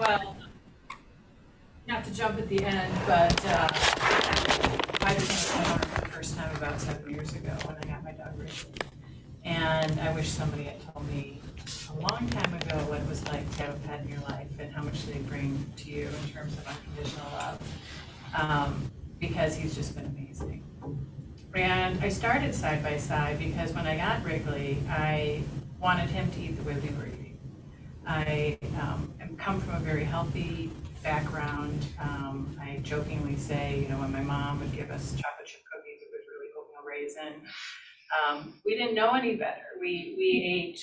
Well, not to jump at the end, but I became a homeowner for the first time about 7 years ago when I got my dog Wrigley. And I wish somebody had told me a long time ago what it was like to have a pet in your life and how much they bring to you in terms of unconditional love, because he's just been amazing. And I started side by side because when I got Wrigley, I wanted him to eat the way we were eating. I come from a very healthy background. I jokingly say, when my mom would give us chocolate chip cookies, it was really oatmeal raisin. We didn't know any better. We ate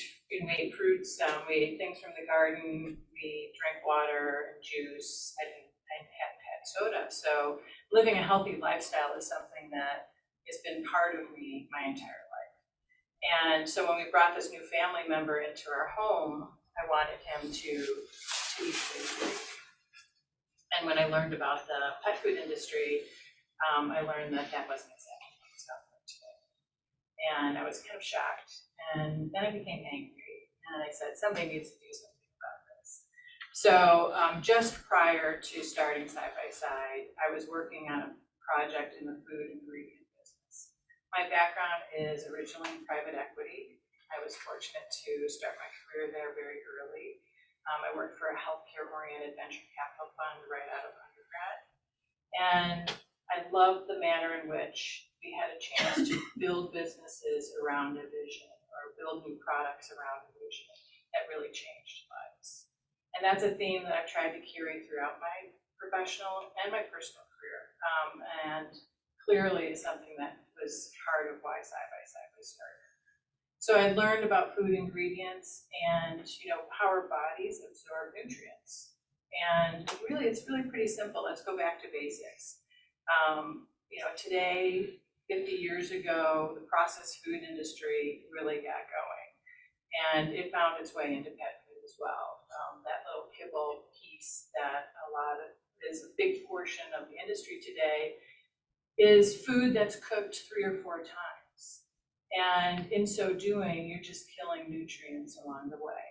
fruits, we ate things from the garden, we drank water and juice. I hadn't had soda. So living a healthy lifestyle is something that has been part of me my entire life. And so when we brought this new family member into our home, I wanted him to eat food. And when I learned about the pet food industry, I learned that wasn't exactly what was out there today. And I was kind of shocked. And then I became angry. And I said, somebody needs to do something about this. So just prior to starting Side by Side, I was working on a project in the food ingredient business. My background is originally in private equity. I was fortunate to start my career there very early. I worked for a healthcare-oriented venture capital fund right out of undergrad. And I loved the manner in which we had a chance to build businesses around a vision or build new products around a vision that really changed lives. And that's a theme that I've tried to carry throughout my professional and my personal career. And clearly something that was part of why Side by Side was started. So I learned about food ingredients and how our bodies absorb nutrients. And it's really pretty simple. Let's go back to basics. Today, 50 years ago, the processed food industry really got going. And it found its way into pet food as well. That little kibble piece that is a big portion of the industry today is food that's cooked 3 or 4 times. And in so doing, you're just killing nutrients along the way.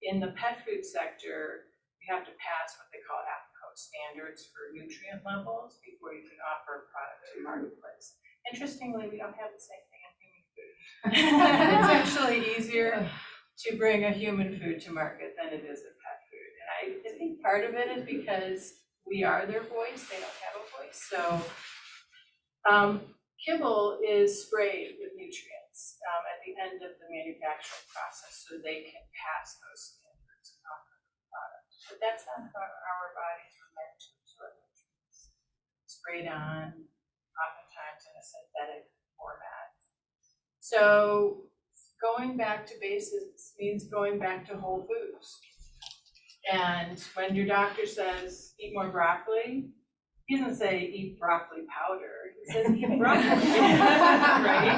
In the pet food sector, you have to pass what they call APCO standards for nutrient levels before you can offer a product to the marketplace. Interestingly, we don't have the same thing in human food. It's actually easier to bring a human food to market than it is a pet food. And I think part of it is because we are their voice, they don't have a voice. So kibble is sprayed with nutrients at the end of the manufacturing process so they can pass those standards and offer the product. But that's not how our bodies were meant to absorb nutrients. Sprayed on, oftentimes in a synthetic format. So going back to basics means going back to whole foods. And when your doctor says, eat more broccoli, he doesn't say eat broccoli powder, he says eat broccoli, right?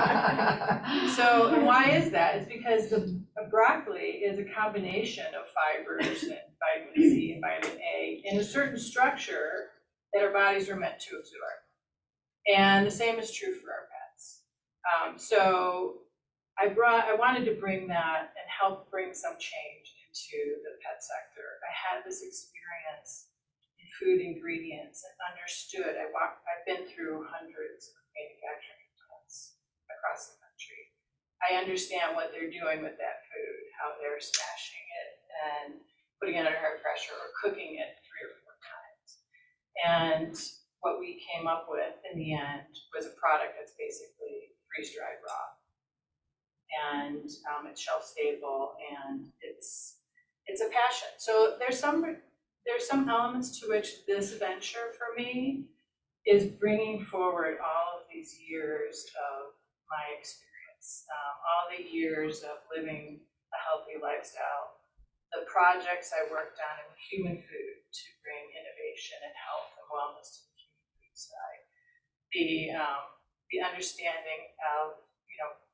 So why is that? It's because the broccoli is a combination of fibers and vitamin C and vitamin A in a certain structure that our bodies are meant to absorb. And the same is true for our pets. So I wanted to bring that and help bring some change into the pet sector. I had this experience food ingredients and understood. I've been through hundreds of manufacturing plants across the country. I understand what they're doing with that food, how they're smashing it and putting it under high pressure or cooking it 3 or 4 times. And what we came up with in the end was a product that's basically freeze-dried raw. And it's shelf stable and it's a passion. So there's some elements to which this venture for me is bringing forward all of these years of my experience, all the years of living a healthy lifestyle, the projects I worked on in human food to bring innovation and health and wellness to the human food side, the understanding of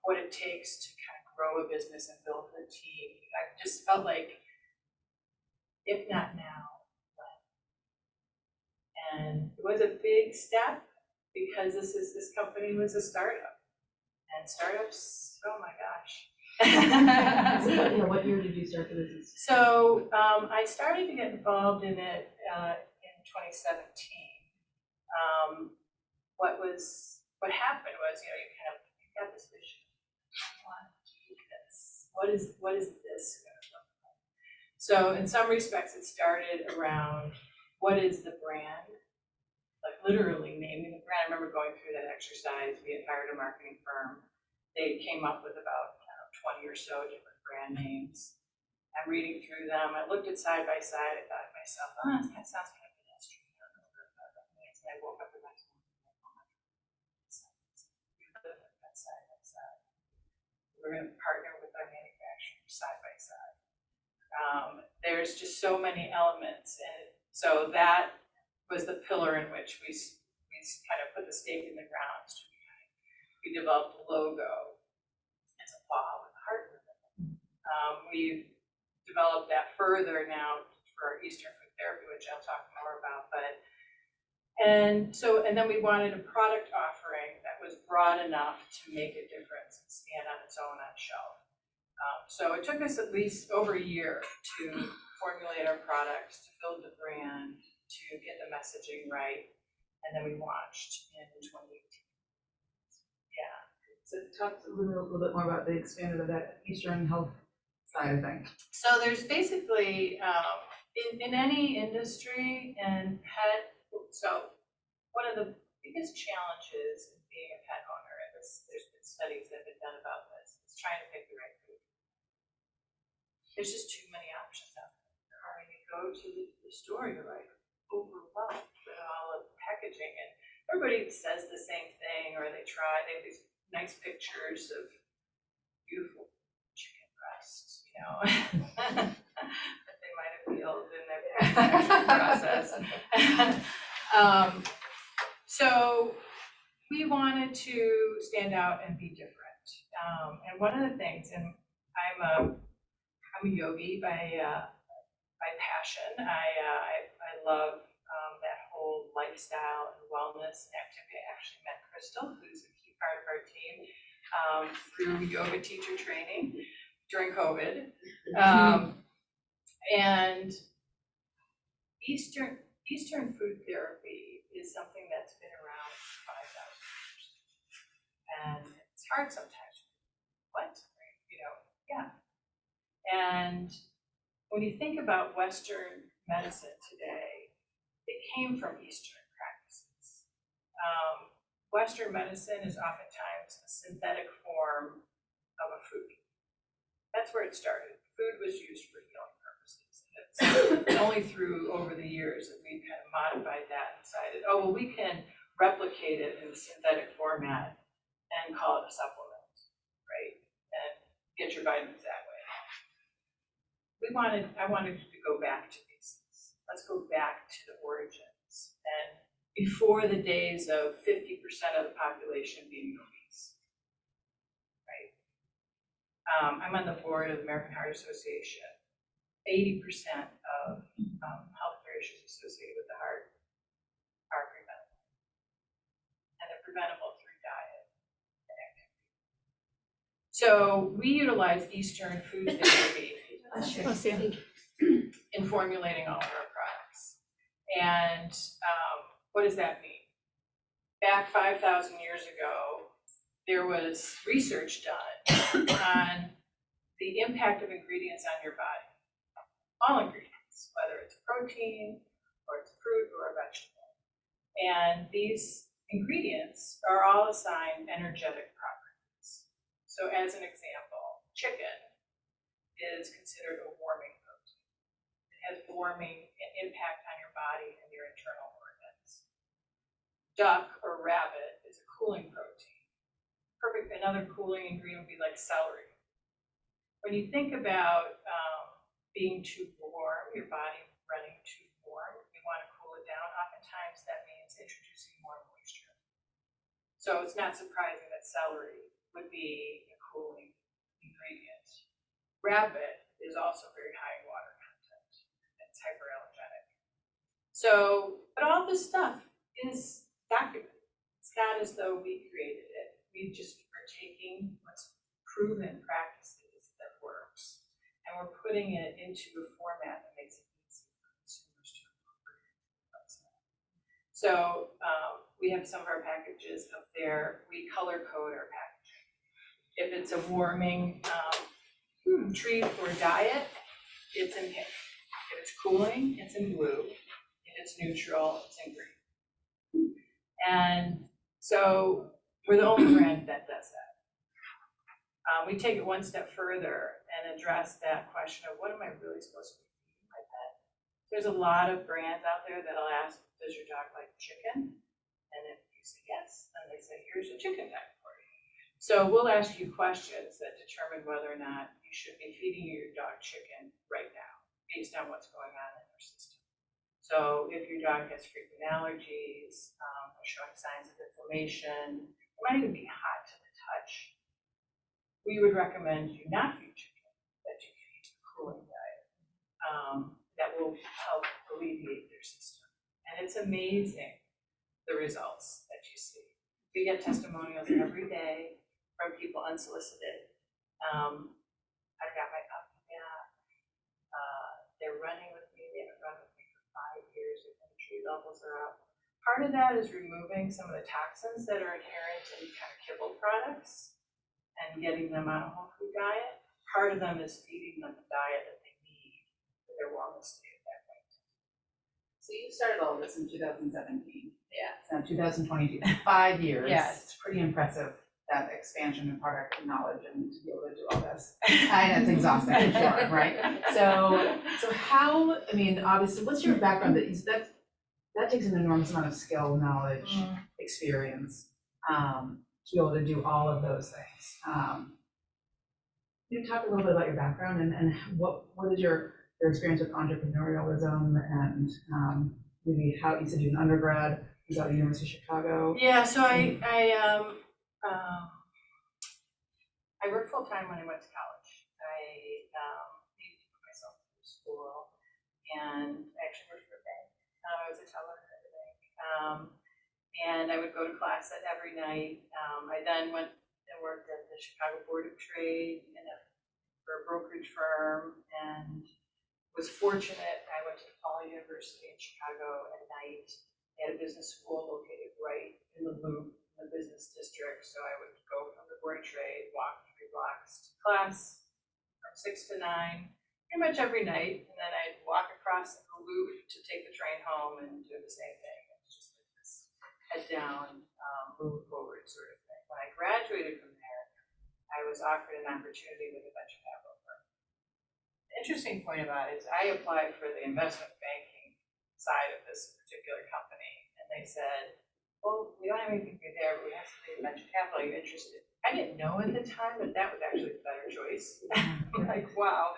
what it takes to kind of grow a business and build a team. I just felt like, if not now, and it was a big step because this company was a startup. And startups, oh my gosh, Yeah, what year did you start the business? So I started to get involved in it in 2017. What happened was, you got this vision. I want to do this. What is this going to look like? So in some respects, it started around what is the brand, like literally naming the brand. I remember going through that exercise. We had hired a marketing firm. They came up with about 20 or so different brand names. I'm reading through them. I looked at side by side. I thought to myself, that sounds kind of pedestrian. I don't know what that means. And I woke up the next morning side by side. We're going to partner with our manufacturer side by side. There's just so many elements, and so that was the pillar in which we kind of put the stake in the ground. We developed a logo. It's a paw with a heart with it. We've developed that further now for our Eastern food therapy, which I'll talk more about. And then we wanted a product offering that was broad enough to make a difference and stand on its own on shelf. So it took us at least over a year to formulate our products, to build the brand, to get the messaging right, and then we launched in 2018. Yeah. So talk a little bit more about the expanded of that Eastern health side of things. So there's basically, in any industry and pet, so one of the biggest challenges in being a pet owner, and there's been studies that have been done about this, is trying to pick the right food. There's just too many options out there. When you go to the store, you're like overwhelmed with all of the packaging, and everybody says the same thing, or they have these nice pictures of beautiful chicken breasts, that they might have peeled in their process. So we wanted to stand out and be different. And one of the things, and I'm a yogi by passion. I love that whole lifestyle and wellness activity. I actually met Crystal, who's a key part of our team, through yoga teacher training during COVID. And Eastern food therapy is something that's been around for 5,000 years. And it's hard sometimes. What? Yeah. And when you think about Western medicine today, it came from Eastern practices. Western medicine is oftentimes a synthetic form of a food. That's where it started. Food was used for healing purposes. It's only through over the years that we've kind of modified that and decided, we can replicate it in a synthetic format and call it a supplement, right? And get your vitamins that way. I wanted to go back to basics. Let's go back to the origins. And before the days of 50% of the population being obese, right? I'm on the board of the American Heart Association. 80% of healthcare issues associated with the heart are preventable. And they're preventable through diet and activity. So we utilize Eastern food therapy in formulating all of our products. And what does that mean? Back 5,000 years ago, there was research done on the impact of ingredients on your body. All ingredients, whether it's protein or it's fruit or a vegetable. And these ingredients are all assigned energetic properties. So as an example, chicken is considered a warming protein. It has warming impact on your body and your internal organs. Duck or rabbit is a cooling protein. Another cooling ingredient would be like celery. When you think about being too warm, your body running too warm, you want to cool it down. Oftentimes that means introducing more moisture. So it's not surprising that celery would be a cooling ingredient. Rabbit is also very high in water content. It's hyperallergenic. So, but all this stuff is documented. It's not as though we created it. We just are taking what's proven practices and we're putting it into a format that makes it easy for consumers to incorporate into the website. So we have some of our packages up there. We color code our packaging. If it's a warming treat or diet, it's in pink. If it's cooling, it's in blue. If it's neutral, it's in green. And so we're the only brand that does that. We take it one step further and address that question of what am I really supposed to be feeding my pet? There's a lot of brands out there that'll ask, does your dog like chicken? And if you say yes, then they say, here's a chicken bag for you. So we'll ask you questions that determine whether or not you should be feeding your dog chicken right now, based on what's going on in your system. So if your dog has frequent allergies, or showing signs of inflammation, it might even be hot to the touch, we would recommend you not feed chicken, that you feed a cooling diet that will help alleviate their system. And it's amazing the results that you see. We get testimonials every day from people unsolicited. I've got my puppy back. They're running with me. They haven't run with me for 5 years. Their entry levels are up. Part of that is removing some of the toxins that are inherent in kind of kibble products and getting them on a whole food diet. Part of them is feeding them the diet that they need for their wellness state at that point. So you started all this in 2017. Yeah. It's now 2022, 5 years. Yes. It's pretty impressive, that expansion in product and knowledge and to be able to do all this. And it's exhausting, I'm sure, right? So how, I mean, obviously, what's your background? That takes an enormous amount of skill, knowledge, experience, to be able to do all of those things. Can you talk a little bit about your background and what is your experience with entrepreneurialism and maybe how you said you were an undergrad, you got at the University of Chicago? Yeah, so I worked full time when I went to college. I needed to put myself through school, and I actually worked for a bank. I was a teller at the bank, and I would go to class every night. I then went and worked at the Chicago Board of Trade for a brokerage firm, and was fortunate. I went to DePaul University in Chicago at night. They had a business school located right in the Loop, in the business district. So I would go from the Board of Trade, walk 3 blocks to class from 6 to 9, pretty much every night. And then I'd walk across the Loop to take the train home and do the same thing. It's just like this head down, move forward sort of thing. When I graduated from there, I was offered an opportunity with a venture capital firm. The interesting point about it is I applied for the investment banking side of this particular company, and they said, well, we don't have anything for you there, but we have something in venture capital. Are you interested? I didn't know at the time that that was actually the better choice. I'm like, wow.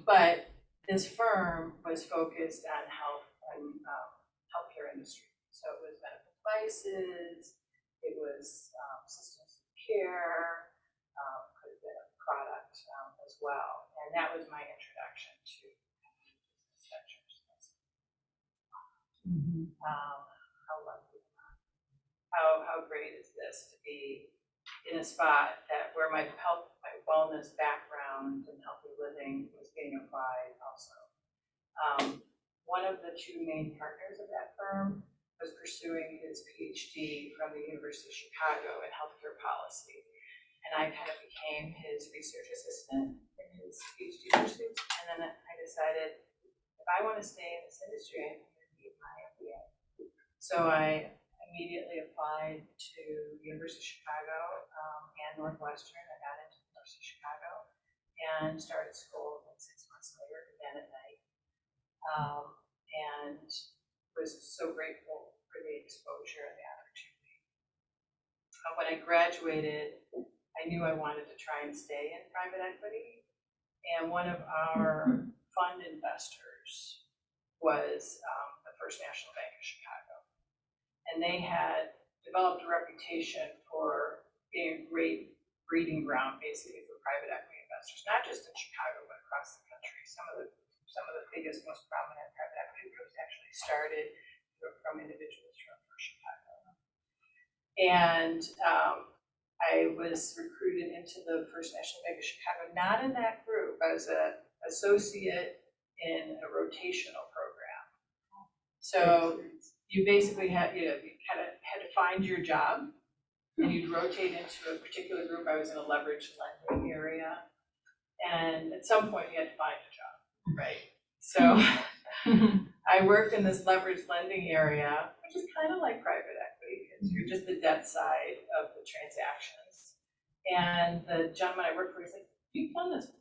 But this firm was focused on health and healthcare industry. So it was medical devices, it was systems of care, could have been a product as well. And that was my introduction to business ventures. How lucky am I? How great is this to be in a spot where my health, my wellness background and healthy living was being applied also. One of the 2 main partners of that firm was pursuing his PhD from the University of Chicago in healthcare policy. And I kind of became his research assistant in his PhD pursuits. And then I decided, if I want to stay in this industry, I need to get my MBA. So I immediately applied to the University of Chicago and Northwestern. I got into the University of Chicago and started school like 6 months later, again at night. And was so grateful for the exposure and the opportunity. When I graduated, I knew I wanted to try and stay in private equity. And one of our fund investors was the First National Bank of Chicago. And they had developed a reputation for being a great breeding ground, basically, for private equity investors, not just in Chicago, but across the country. Some of the biggest, most prominent private equity groups actually started from individuals from Chicago. And I was recruited into the First National Bank of Chicago, not in that group. I was an associate in a rotational program. So you basically had, you kind of had to find your job, and you'd rotate into a particular group. I was in a leveraged lending area, and at some point you had to find a job, right? So I worked in this leveraged lending area, which is kind of like private equity, because you're just the debt side of the transactions. And the gentleman I worked for, he said, "You've done this before."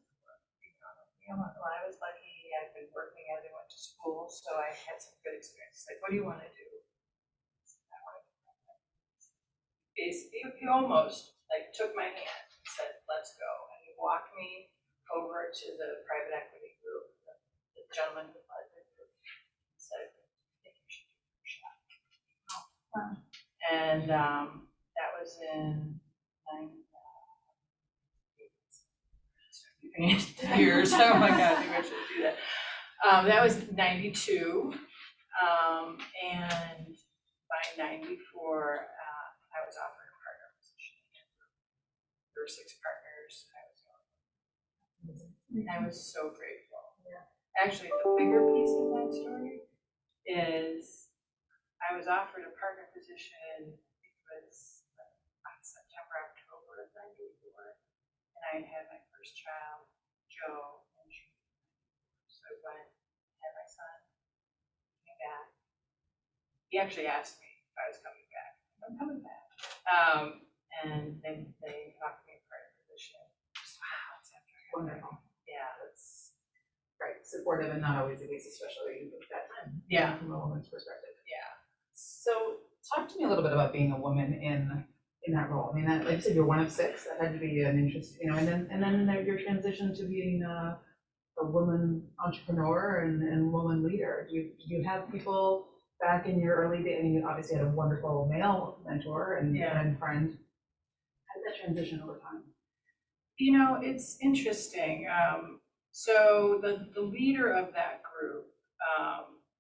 Well, I was lucky. I'd been working as I went to school, so I had some good experience. Like, what do you want to do? I want to do that. Basically, he almost like took my hand and said, "Let's go." And he walked me over to the private equity group. The gentleman who led the group said, "I think you should give it a shot." Wow. And that was in years. Oh my God, I think I should do that. That was 92, and by 94, I was offered a partner position. There were 6 partners. I was so grateful. Yeah. Actually, the bigger piece of that story is I was offered a partner position. It was September, October of 94, and I had my first child, Joe, in June. So I went, had my son, came back. He actually asked me if I was coming back. I'm coming back. And then they offered me a partner position just 5 months after I got back. Wonderful. Yeah. That's right, supportive and not always the case, especially at that time. Yeah. From a woman's perspective. Yeah. So talk to me a little bit about being a woman in that role. I mean, that, like you said, you're one of 6. That had to be an interest, you know, and then your transition to being a woman entrepreneur and woman leader. Do you have people back in your early days? I mean, you obviously had a wonderful male mentor and friend. How did that transition over time? You know, it's interesting. So the leader of that group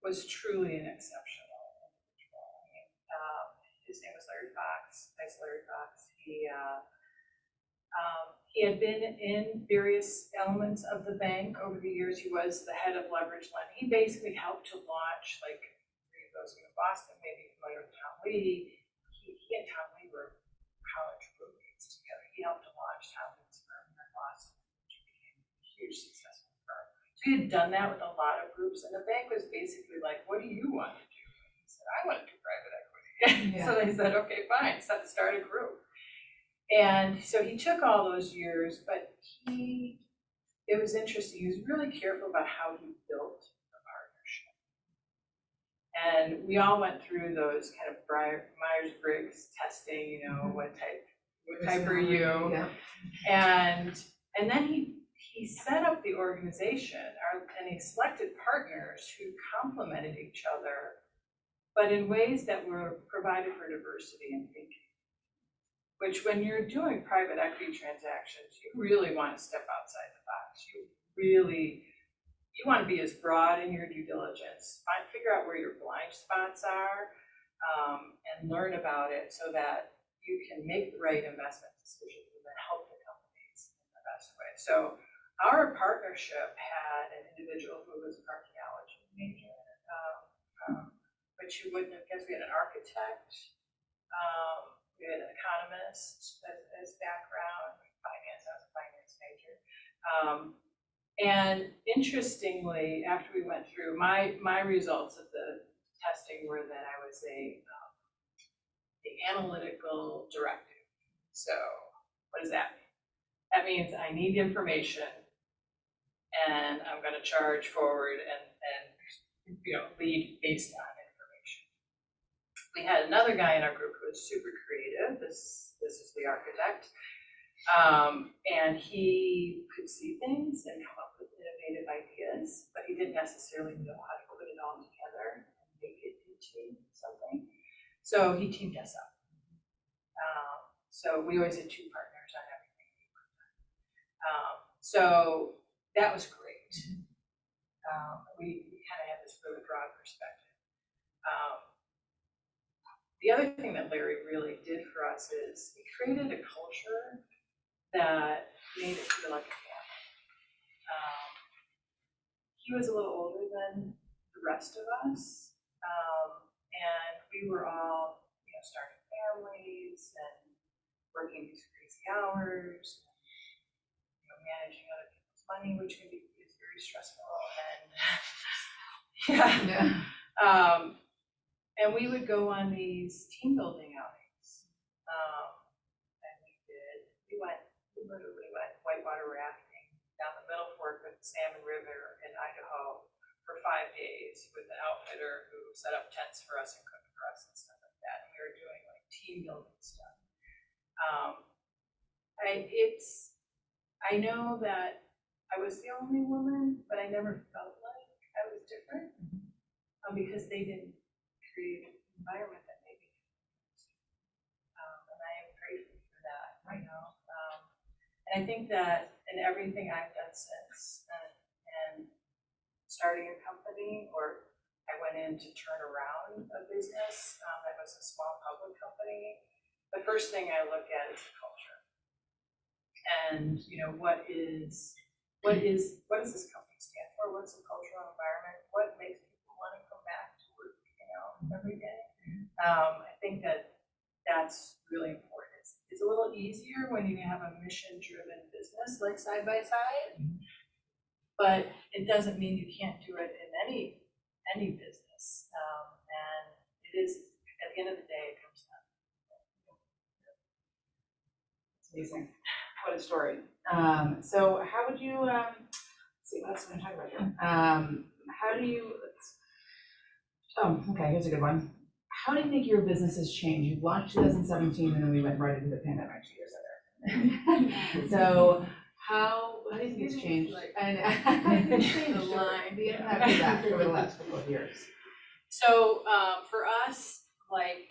was truly an exceptional individual. I mean, his name was Larry Fox. Nice Larry Fox. He had been in various elements of the bank over the years. He was the head of leverage lending. He basically helped to launch, like, those in Boston, maybe familiar with Tom Lee. He and Tom Lee were college roommates together. He helped to launch Tom Lee's firm in Boston, which became a huge successful firm. So he had done that with a lot of groups, and the bank was basically like, "What do you want to do?" And he said, "I want to do private equity." Yeah. So they said, "Okay, fine, start a group." And so he took all those years, but it was interesting. He was really careful about how he built the partnership. And we all went through those kind of Myers-Briggs testing, you know, what type are you? Yeah. And then he set up the organization, and he selected partners who complemented each other, but in ways that were provided for diversity in thinking. Which, when you're doing private equity transactions, you really want to step outside the box. You want to be as broad in your due diligence, figure out where your blind spots are, and learn about it so that you can make the right investment decisions and then help the companies in the best way. So our partnership had an individual who was an archaeology major, which you wouldn't have guessed. We had an architect. We had an economist as background, finance. I was a finance major. And interestingly, after we went through, my results of the testing were that I was the analytical directive. So what does that mean? That means I need information, and I'm going to charge forward and lead based on information. We had another guy in our group who was super creative. This is the architect. And he could see things and come up with innovative ideas, but he didn't necessarily know how to put it all together and make it into something. So he teamed us up. So we always had 2 partners on everything we worked on. So that was great. We kind of had this really broad perspective. the other thing that Larry really did for us is he created a culture that made it feel like a family. He was a little older than the rest of us, and we were all, starting families and working these crazy hours, managing other people's money, which is very stressful, and Yeah. And we would go on these team building outings, and we literally went whitewater rafting down the Middle Fork of the Salmon River in Idaho for 5 days with an outfitter who set up tents for us and cooked for us and stuff like that. And we were doing like team building stuff. I know that I was the only woman, but I never felt like I was different, because they didn't create an environment that made me feel and I am grateful for that, and I think that in everything I've done since, and starting a company, or I went in to turn around a business that was a small public company, the first thing I look at is the culture. And what does this company stand for? What's the cultural environment? What makes people want to come back to work, every day? I think that's really important. It's a little easier when you have a mission-driven business like Side by Side, but it doesn't mean you can't do it in any business. And it is, at the end of the day, it comes down. It's amazing. What a story. So how would you, let's see, what else am I talking about here? How do you, okay, here's a good one. How do you think your business has changed? You launched 2017 and then we went right into the pandemic 2 years later. So how do you think it's changed? And The line. The impact of that over the last couple of years. So for us, like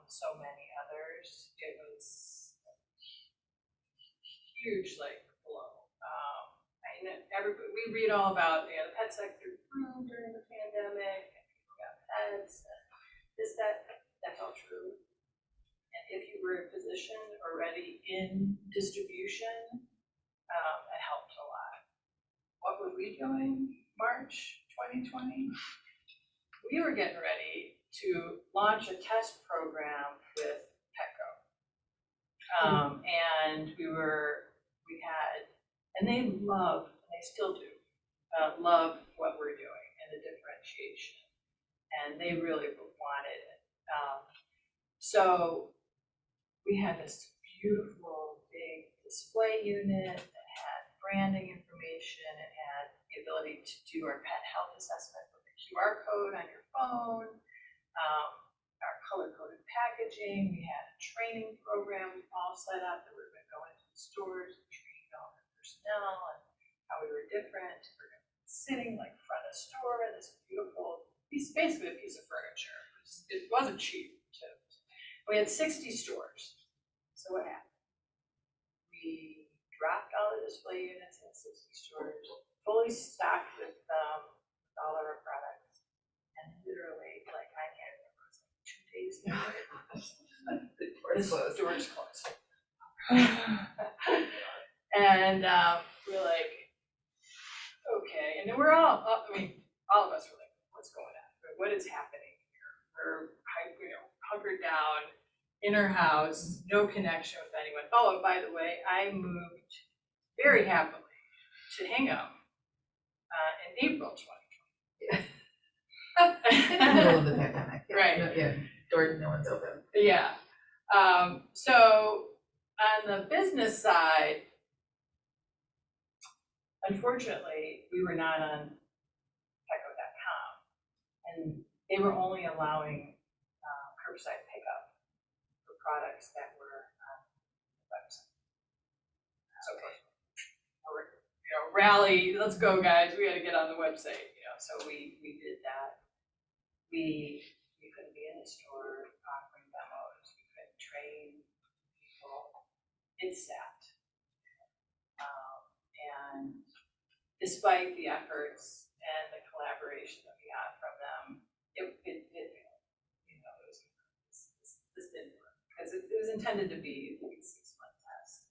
so many others, it was huge blow. We read all about the pet sector grew during the pandemic, and people got pets, and that felt true. And if you were positioned already in distribution, it helped a lot. What were we doing? March 2020, we were getting ready to launch a test program with Petco, and and they love, and they still do, love what we're doing and the differentiation, and they really wanted it. So we had this beautiful big display unit that had branding information. It had the ability to do our pet health assessment with a QR code on your phone, our color-coded packaging. We had a training program all set up that we were going to go into the stores and train all the personnel and how we were different. We were sitting front of store in this beautiful piece, basically a piece of furniture. It wasn't cheap too. We had 60 stores. So what happened? We dropped all the display units in 60 stores, fully stocked with all of our products, and literally, I can't remember, it was 2 days later, the stores closed. And we're like, okay, and then we're all of us were like, what's going on? What is happening here? We're hunkered down in our house, no connection with anyone. Oh, and by the way, I moved very happily to Hingham in April 2020. In the middle of the pandemic. Yeah. Right. Yeah, no one's open. Yeah. So on the business side, unfortunately, we were not on Petco.com, and they were only allowing curbside pickup for products that were on the website. So, rally, let's go, guys. We had to get on the website. So we did that. We couldn't be in the store offering demos. We couldn't train people. It sat. And despite the efforts and the collaboration that we got from them, it was the intended to be like a 6-month test.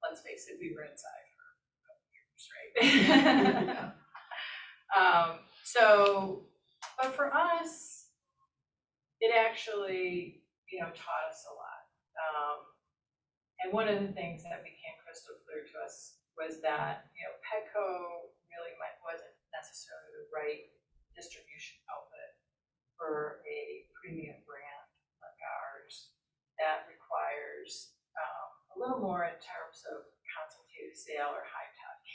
Let's face it, we were inside for a couple years, right? But for us, it actually, taught us a lot. And one of the things that became crystal clear to us was that, Petco really wasn't necessarily the right distribution outlet for a premium brand like ours that requires a little more in terms of consultative sale or high touch.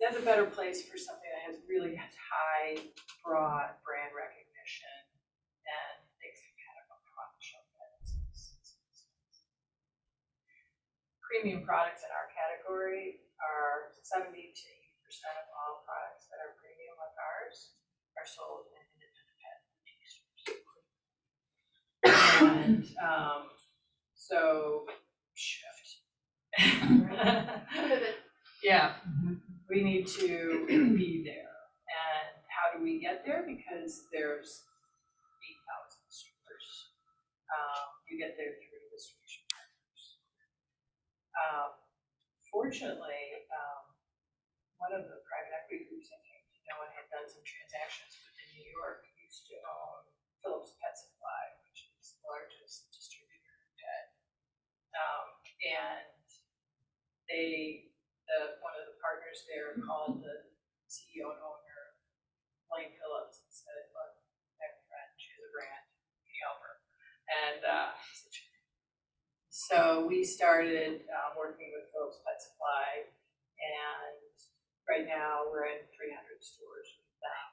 That's a better place for something that has really high, broad brand recognition and things that kind of approach of premium products in our category are 70 to 80% of all products that are premium like ours are sold in independent pet boutique stores. And so shift. Yeah, we need to be there. And how do we get there? Because there's 8,000 stores. You get there through distribution partners. Fortunately, one of the private equity groups I came to know and had done some transactions within New York used to own Phillips Pet Supply, which is the largest distributor of pet. And one of the partners there called the CEO and owner, Blaine Phillips, and said, "Look, I have a friend, she has a brand, can you help her?" And he said, "Sure." So we started working with Phillips Pet Supply, and right now we're in 300 stores with them,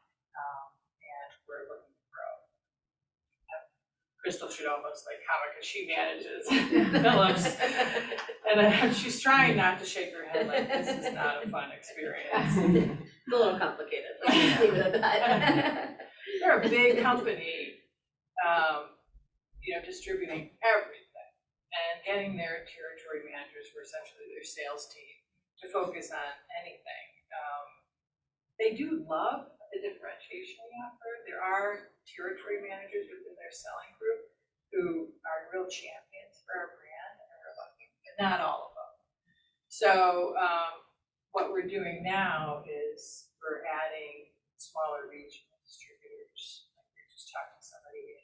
and we're looking to grow. Crystal should almost comment because she manages Phillips, and she's trying not to shake her head like this is not a fun experience. It's a little complicated. Let's leave it at that. They're a big company, distributing everything and getting their territory managers, who are essentially their sales team, to focus on anything. They do love the differentiation we offer. There are territory managers within their selling group who are real champions for our brand, and we're lucky, but not all of them. So what we're doing now is we're adding smaller regional distributors. Like we just talked to somebody in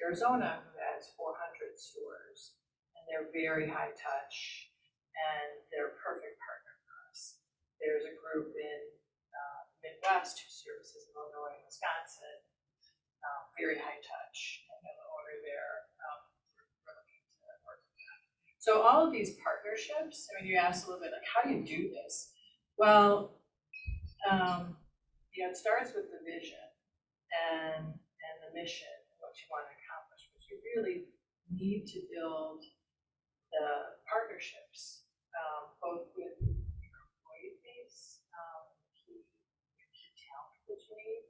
Arizona who has 400 stores, and they're very high touch, and they're a perfect partner for us. There's a group in Midwest who services Illinois and Wisconsin, very high touch. I know the owner there, we're looking to work with that. So all of these partnerships, you asked a little bit like, how do you do this? Well, it starts with the vision and the mission, what you want to accomplish, but you really need to build the partnerships, both with your employee base, that you need.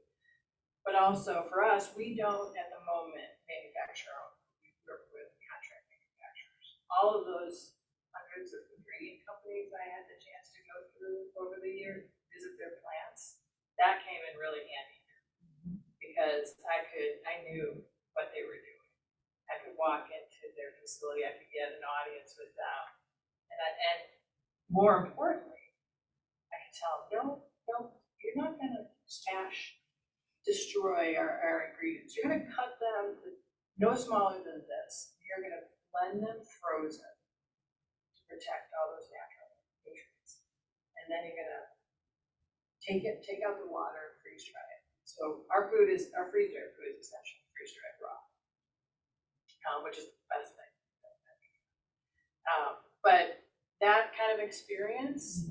But also for us, we don't at the moment manufacture our own. We work with contract manufacturers. All of those hundreds of ingredient companies I had the chance to go through over the years, visit their plants, that came in really handy because I knew what they were doing. I could walk into their facility, I could get an audience with them. And more importantly, I could tell them, you're not gonna destroy our ingredients. You're going to cut them to no smaller than this. You're going to blend them frozen to protect all those natural nutrients. And then you're going to take out the water and freeze dry it. So our freeze dried food is essentially freeze dried raw, which is the best thing. But that kind of experience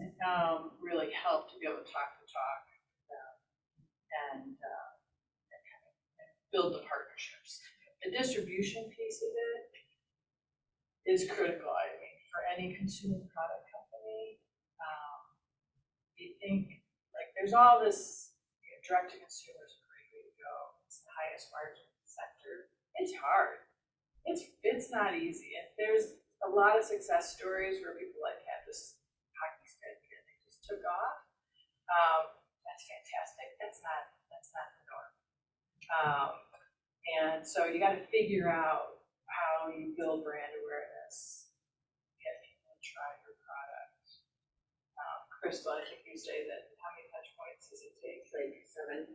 really helped to be able to talk the talk. And build the partnerships. The distribution piece of it is critical. For any consumer product company, you think there's all this direct to consumer is a great way to go. It's the highest margin sector. It's hard. It's not easy. And there's a lot of success stories where people had this hockey stick and they just took off. That's fantastic. That's not the norm. And so you gotta figure out how you build brand awareness, get people to try your product. Crystal, I think you say that, how many touch points does it take? Like 7.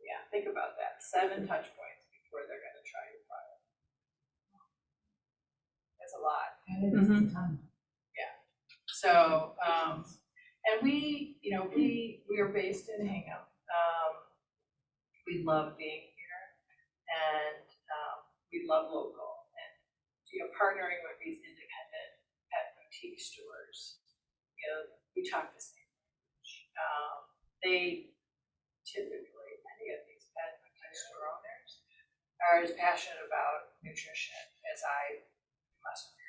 Yeah, think about that, 7 touch points before they're gonna try your product. That's a lot. It's a ton. So, and we, you know, we are based in Hingham. We love being here, and we love local, and, you know, partnering with these independent pet boutique stores, you know, we talk the same language. They typically, many of these pet boutique store owners are as passionate about nutrition as I must be.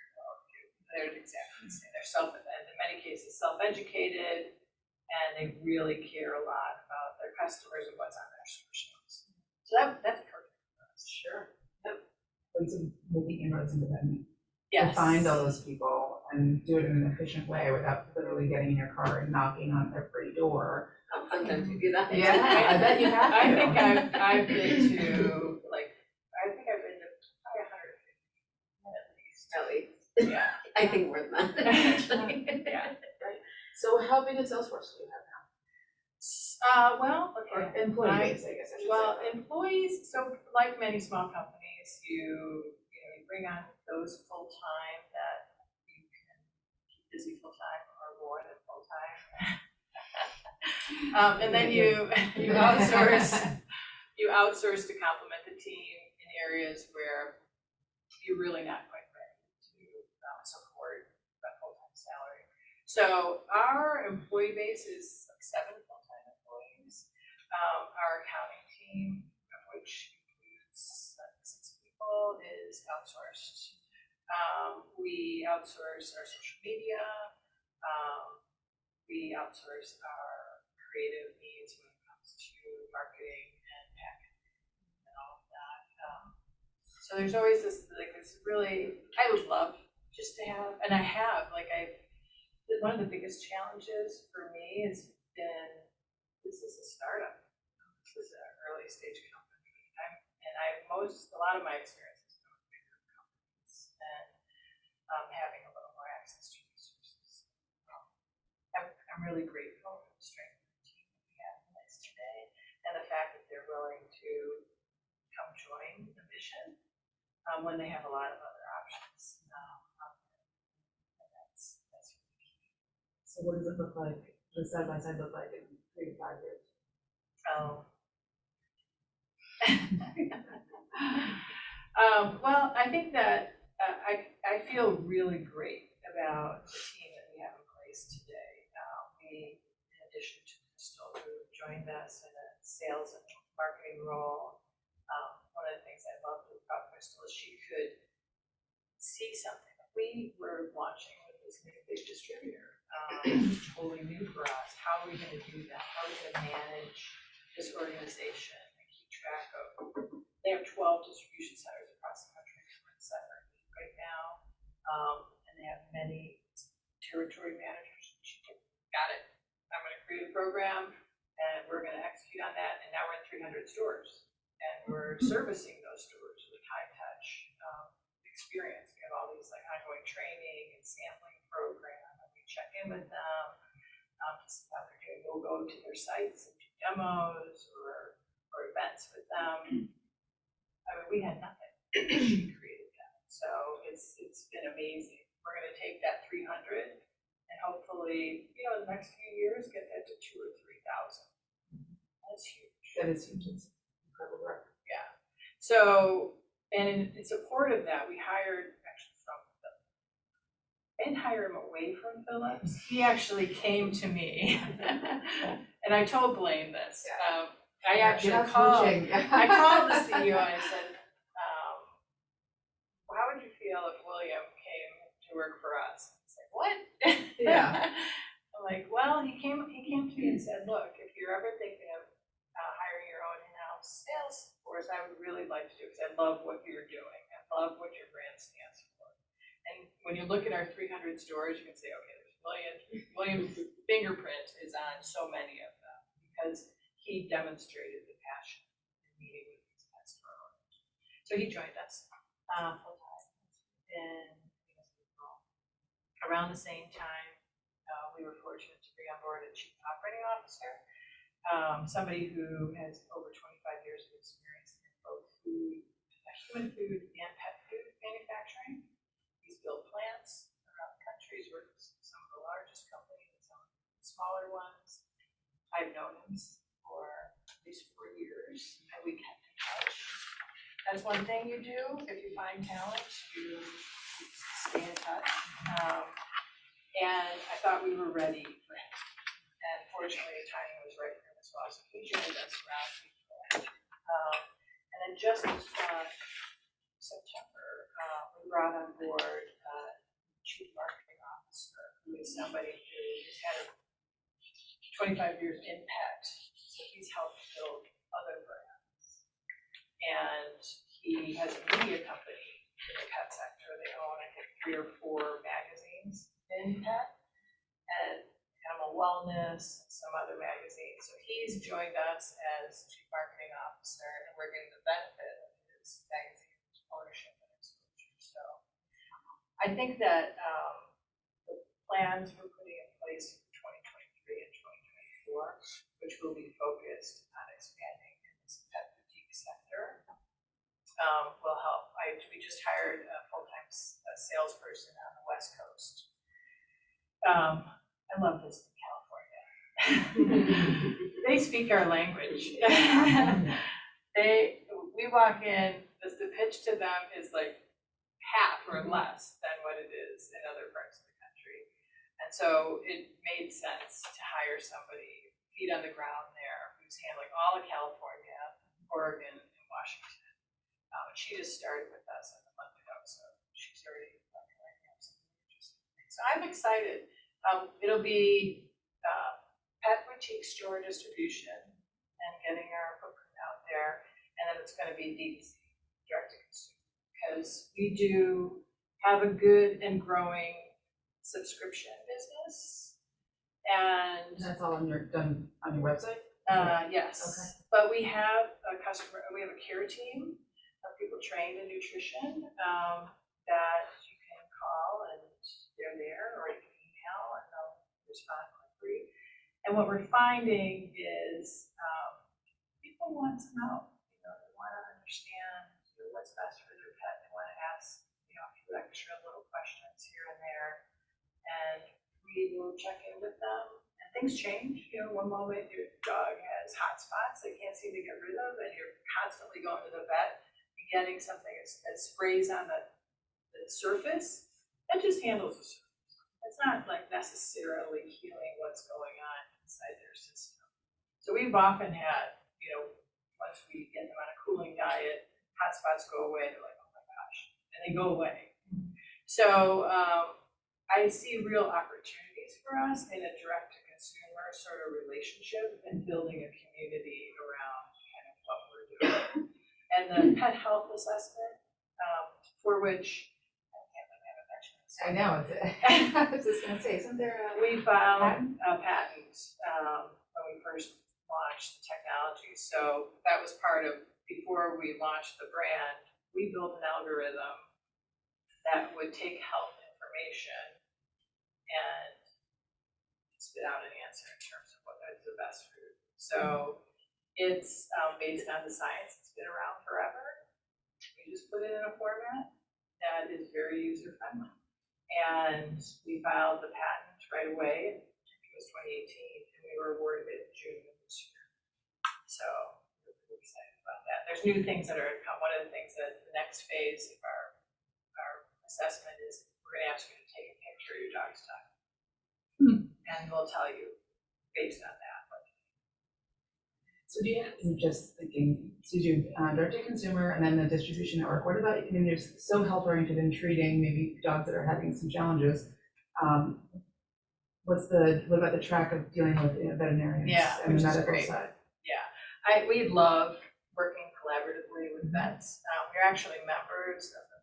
They're exactly the same. They're in many cases, self-educated, and they really care a lot about their customers and what's on their store shelves. So that's perfect for us. Sure. Ways of making inroads into that. Yes. To find all those people and do it in an efficient way without literally getting in your car and knocking on every door. Sometimes you do that. Yeah, I bet you have to. I think I've been to, like, probably 150 at least. At least. Yeah. I think more than that, actually. Yeah. So how big a sales force do you have now? Well, Or okay. employee base, I guess I should Well, say. employees, so like many small companies, you bring on those full-time that you can keep busy full-time or more than full-time. And then you outsource to complement the team in areas where you're really not quite ready to support a full-time salary. So our employee base is like 7 full-time employees. Our accounting team, of which includes 6 people, is outsourced. We outsource our social media. We outsource our creative needs when it comes to marketing and packaging and all of that. So there's always this, like, this really, I would love just to have, and I have, like, one of the biggest challenges for me has been, this is a startup. This is an early stage company. A lot of my experience has been with bigger companies and having a little more access to resources. I'm really grateful for the strength of the team that we have in place today and the fact that they're willing to come join the mission when they have a lot of other options. And that's really key. So what does it look like, the side by side look like in 3 to 5 years? Well, I think that I feel really great about the team that we have in place today. We, in addition to Crystal, who joined us in a sales and marketing role, one of the things I loved about Crystal is she could see something. We were launching with this new big distributor, totally new for us. How are we going to do that? How are we going to manage this organization and keep track of? They have 12 distribution centers across the country. We're in 7 right now, and they have many territory managers. She got it. I'm going to create a program, and we're going to execute on that. And now we're in 300 stores, and we're servicing those stores with high touch experience. We have all these like ongoing training and sampling program, and we check in with them to see how they're doing. We'll go to their sites and do demos or events with them. I mean, we had nothing. She created that, so it's been amazing. We're going to take that 300 and hopefully, in the next few years, get that to 2,000 or 3,000. That's huge. That is huge, it's incredible work. Yeah. So, and in support of that, we hired actually from Philips. I didn't hire him away from Philips. He actually came to me, and I told Blaine this. I actually called. I called the CEO and I said, "How would you feel if William came to work for us?" He's like, "What?" Yeah. I'm like, "Well, he came to me and said, look, if you're ever thinking of hiring your own in-house sales force, I would really like to do it because I love what you're doing. I love what your brand stands for. And when you look at our 300 stores, you can say, okay, there's William's fingerprint is on so many of them because he demonstrated the passion in meeting with these pet store owners. So he joined us full-time in around the same time. We were fortunate to bring on board a chief operating officer, somebody who has over 25 years of experience in both food, human food and pet food manufacturing. He's built plants around the country. He's worked with some of the largest companies and some of the smaller ones. I've known him for at least 4 years, and we kept in touch. That's one thing you do if you find talent, you stay in touch. And I thought we were ready for him. And fortunately, the timing was right for him as well. So he joined us around people. And then just September, we brought on board chief marketing officer, who is somebody who has had 25 years in pet. So he's helped build other brands. And he has a media company in the pet sector. They own, I think, 3 or 4 magazines in pet, and Animal Wellness, and some other magazines. So he's joined us as chief marketing officer, and we're getting the benefit of his magazine ownership and exposure. So I think that the plans we're putting in place for 2023 and 2024, which will be focused on expanding in this pet boutique sector, will help. We just hired a full-time salesperson on the West Coast. I love this in California. They speak our language. We walk in, the pitch to them is like half or less than what it is in other parts of the country. And so it made sense to hire somebody, feet on the ground there, who's handling all of California, Oregon, and Washington. She just started with us a month ago, so she's already working on something interesting. So I'm excited. It'll be pet boutique store distribution and getting our footprint out there, and then it's going to be DTC, direct to consumer, because we do have a good and growing subscription business, and That's all done on your website? yes. Okay. But we have a care team of people trained in nutrition that you can call, and they're there, or you can email and they'll respond quickly. And what we're finding is people want some help. They want to understand what's best for their pet. They want to ask a few extra little questions here and there, and we will check in with them. And things change. One moment your dog has hot spots they can't seem to get rid of, and you're constantly going to the vet and getting something that sprays on the surface. That just handles the surface. It's not like necessarily healing what's going on inside their system. So we've often had, once we get them on a cooling diet, hot spots go away. They're like, oh my gosh, and they go away. So I see real opportunities for us in a direct-to-consumer sort of relationship and building a community around kind of what we're doing. And the pet health assessment, for which I know, I was just gonna say, isn't there we filed a patent when we first launched the technology. So that was part of, before we launched the brand, we built an algorithm that would take health information and spit out an answer in terms of what is the best food. So it's based on the science. It's been around forever. We just put it in a format that is very user-friendly. And we filed the patent right away. I think it was 2018, and we were awarded it in June of this year. So we're pretty excited about that. There's new things that are to come. One of the things that the next phase of our assessment is we're going to ask you to take a picture of your dog's tongue. And we'll tell you based on that. So do you, I'm just thinking, so you do direct to consumer and then the distribution network. What about, you're so health oriented in treating maybe dogs that are having some challenges. What about the track of dealing with veterinarians and the medical side? Yeah, we love working collaboratively with vets. We're actually members of the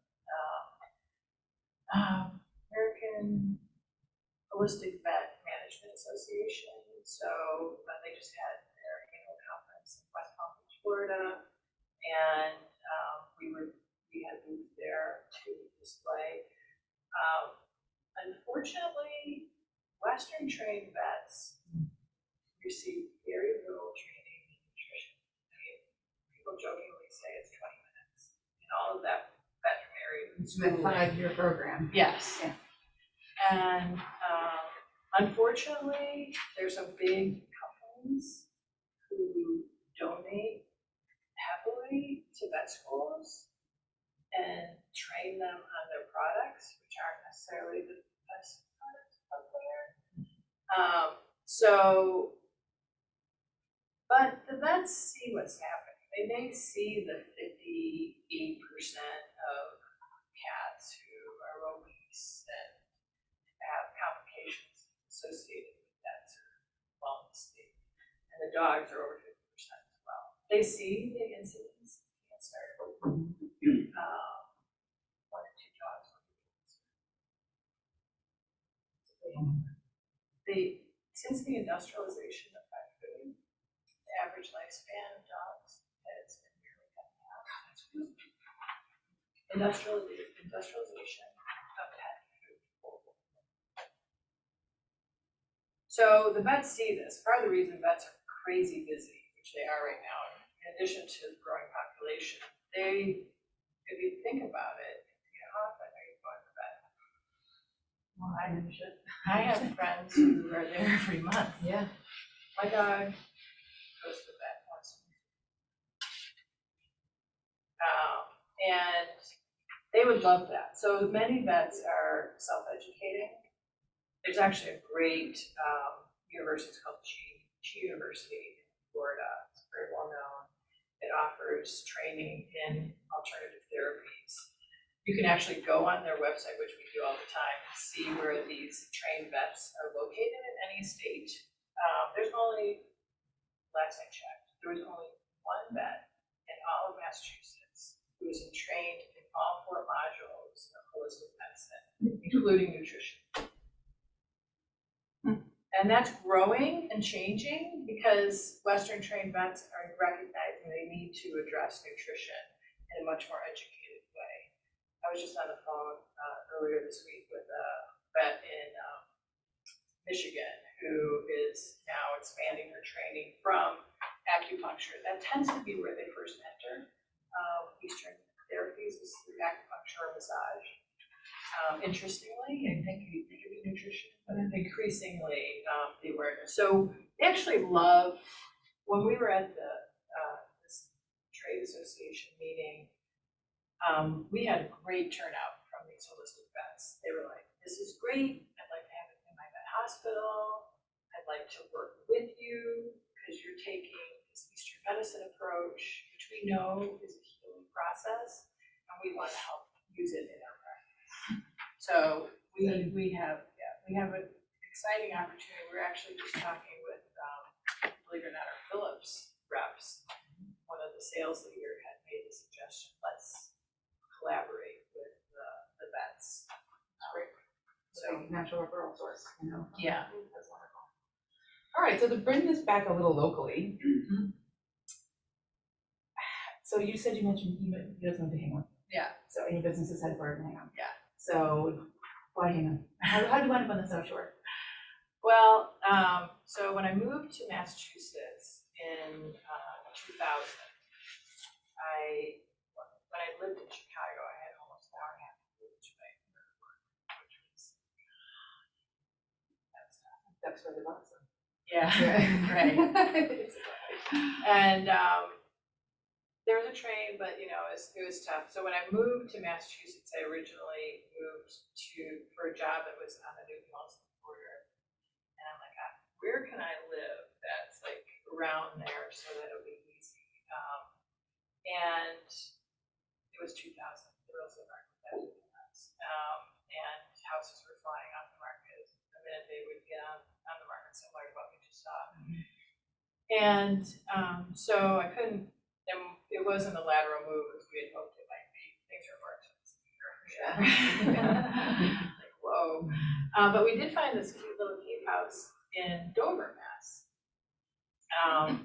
American Holistic Vet Management Association. So they just had their annual conference in West Palm Beach, Florida, and we were unfortunately, Western trained vets receive very little training in nutrition. I mean, people jokingly say it's 20 minutes. And all of that veterinary It's a 5-year program. Yes. Yeah. And unfortunately, there's some big companies who donate heavily to vet schools and train them on their products, which aren't necessarily the best products out there. But the vets see what's happening. They see the 58% of cats who are obese and have complications associated with that sort of wellness state. And the dogs are over 50% as well. They see the incidence of cancer. 1 or 2 dogs will get cancer. Since the industrialization of pet food, the average lifespan of dogs has been nearly cut in half. Industrialization of pet food. So the vets see this. Part of the reason vets are crazy busy, which they are right now, in addition to the growing population, if you think about it, how often are you going to the vet? Well, I know you should. I have friends who are there every month. Yeah. My dog goes to the vet once a week. And they would love that. So many vets are self-educating. There's actually a great university, it's called G University in Florida. It's very well known. It offers training in alternative therapies. You can actually go on their website, which we do all the time, and see where these trained vets are located in any state. There's only, last I checked, there was only 1 vet in all of Massachusetts who was trained in all 4 modules of holistic medicine, including nutrition. And that's growing and changing because Western trained vets are recognizing they need to address nutrition in a much more educated way. I was just on the phone earlier this week with a vet in Michigan who is now expanding her training from acupuncture. That tends to be where they first enter. Eastern therapies is through acupuncture or massage. Interestingly, I think you think of nutrition, but increasingly the awareness. So they actually love, when we were at this trade association meeting, we had a great turnout from these holistic vets. They were like, this is great, I'd like to have it in my vet hospital, I'd like to work with you, because you're taking this Eastern medicine approach, which we know is a healing process, and we want to help use it in our practice. So we have an exciting opportunity. We're actually just talking with, believe it or not, our Phillips reps. One of the sales leader had made the suggestion, let's collaborate with the vets. So natural referral source, Yeah. That's wonderful. All right, so to bring this back a little locally, so you said you mentioned you guys went to Hingham. Yeah. So your business is headquartered in Hingham. Yeah. So why Hingham? How did you wind up on the South Shore? Well, so when I moved to Massachusetts in 2000, when I lived in Chicago, I had almost an hour and a half to reach my work, which was That's really awesome. yeah, right. And there was a train, but it was tough. So when I moved to Massachusetts, I originally moved for a job that was on the Newton-Wellesley border, and I'm like, where can I live that's like around there so that it'll be easy? And it was 2000. The real estate market was absolutely nuts, and houses were flying off the market the minute they would get on the market, similar to what we just saw. And so I couldn't. And it wasn't a lateral move as we had hoped it might be. Things are more expensive here for sure. Like, whoa. But we did find this cute little cave house in Dover, Mass. And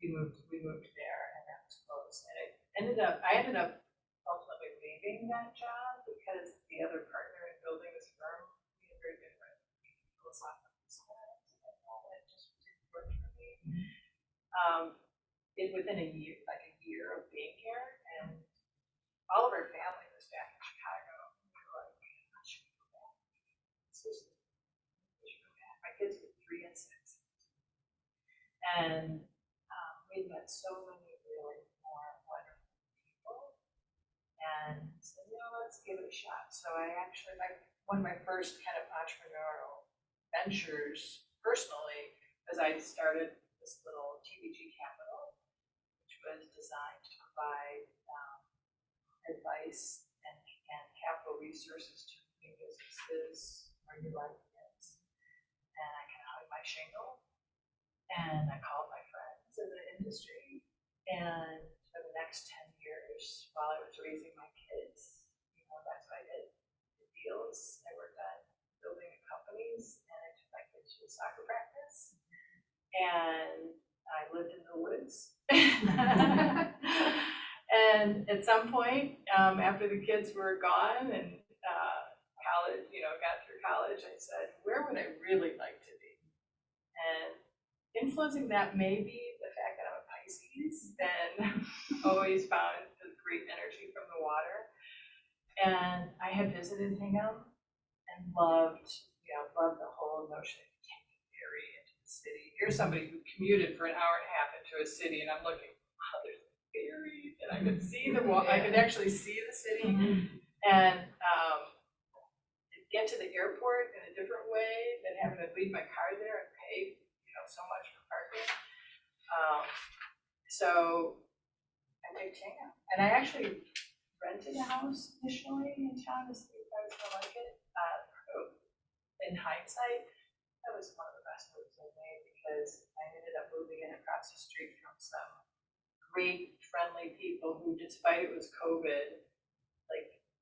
we moved there, and that was close. And I ended up ultimately leaving that job because the other partner in building this firm, we had very different philosophical styles, and all that just didn't work for me. Within a year, like a year of being here, and all of our family was back in Chicago. We were like, I should go back. Seriously, we should go back. My kids were 3 and 6. And we met so many really more wonderful people, and said, let's give it a shot. So I actually, one of my first kind of entrepreneurial ventures personally was I started this little TBG Capital, which was designed to provide advice and capital resources to new businesses or new ideas. And I kind of hung my shingle, and I called my friends in the industry, and for the next 10 years, while I was raising my kids, that's what I did. The deals, I worked on building companies, and I took my kids to a soccer practice, and I lived in the woods. And at some point, after the kids were gone and college, got through college, I said, where would I really like to be? And influencing that may be the fact that I'm a Pisces and always found the great energy from the water. And I had visited Hingham and loved the whole notion of taking a ferry into the city. Here's somebody who commuted for an hour and a half into a city, and I'm looking, wow, there's a ferry, and I could see I could actually see the city, and get to the airport in a different way than having to leave my car there and pay, so much for parking. So I picked Hingham, and I actually rented a house initially in town to see if I was gonna like it. In hindsight, that was one of the best moves I made, because I ended up moving in across the street from some great, friendly people who, despite it was COVID,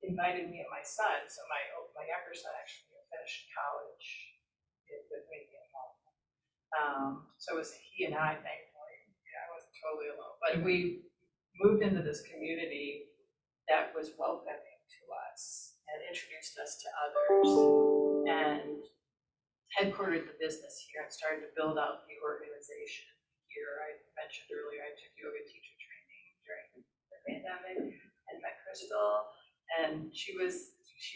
invited me and my son. So my younger son actually finished college with me at home. So it was he and I, thankfully. I wasn't totally alone. But we moved into this community that was welcoming to us and introduced us to others, and headquartered the business here and started to build out the organization here. I mentioned earlier I took yoga teacher training during the pandemic and met Crystal, and she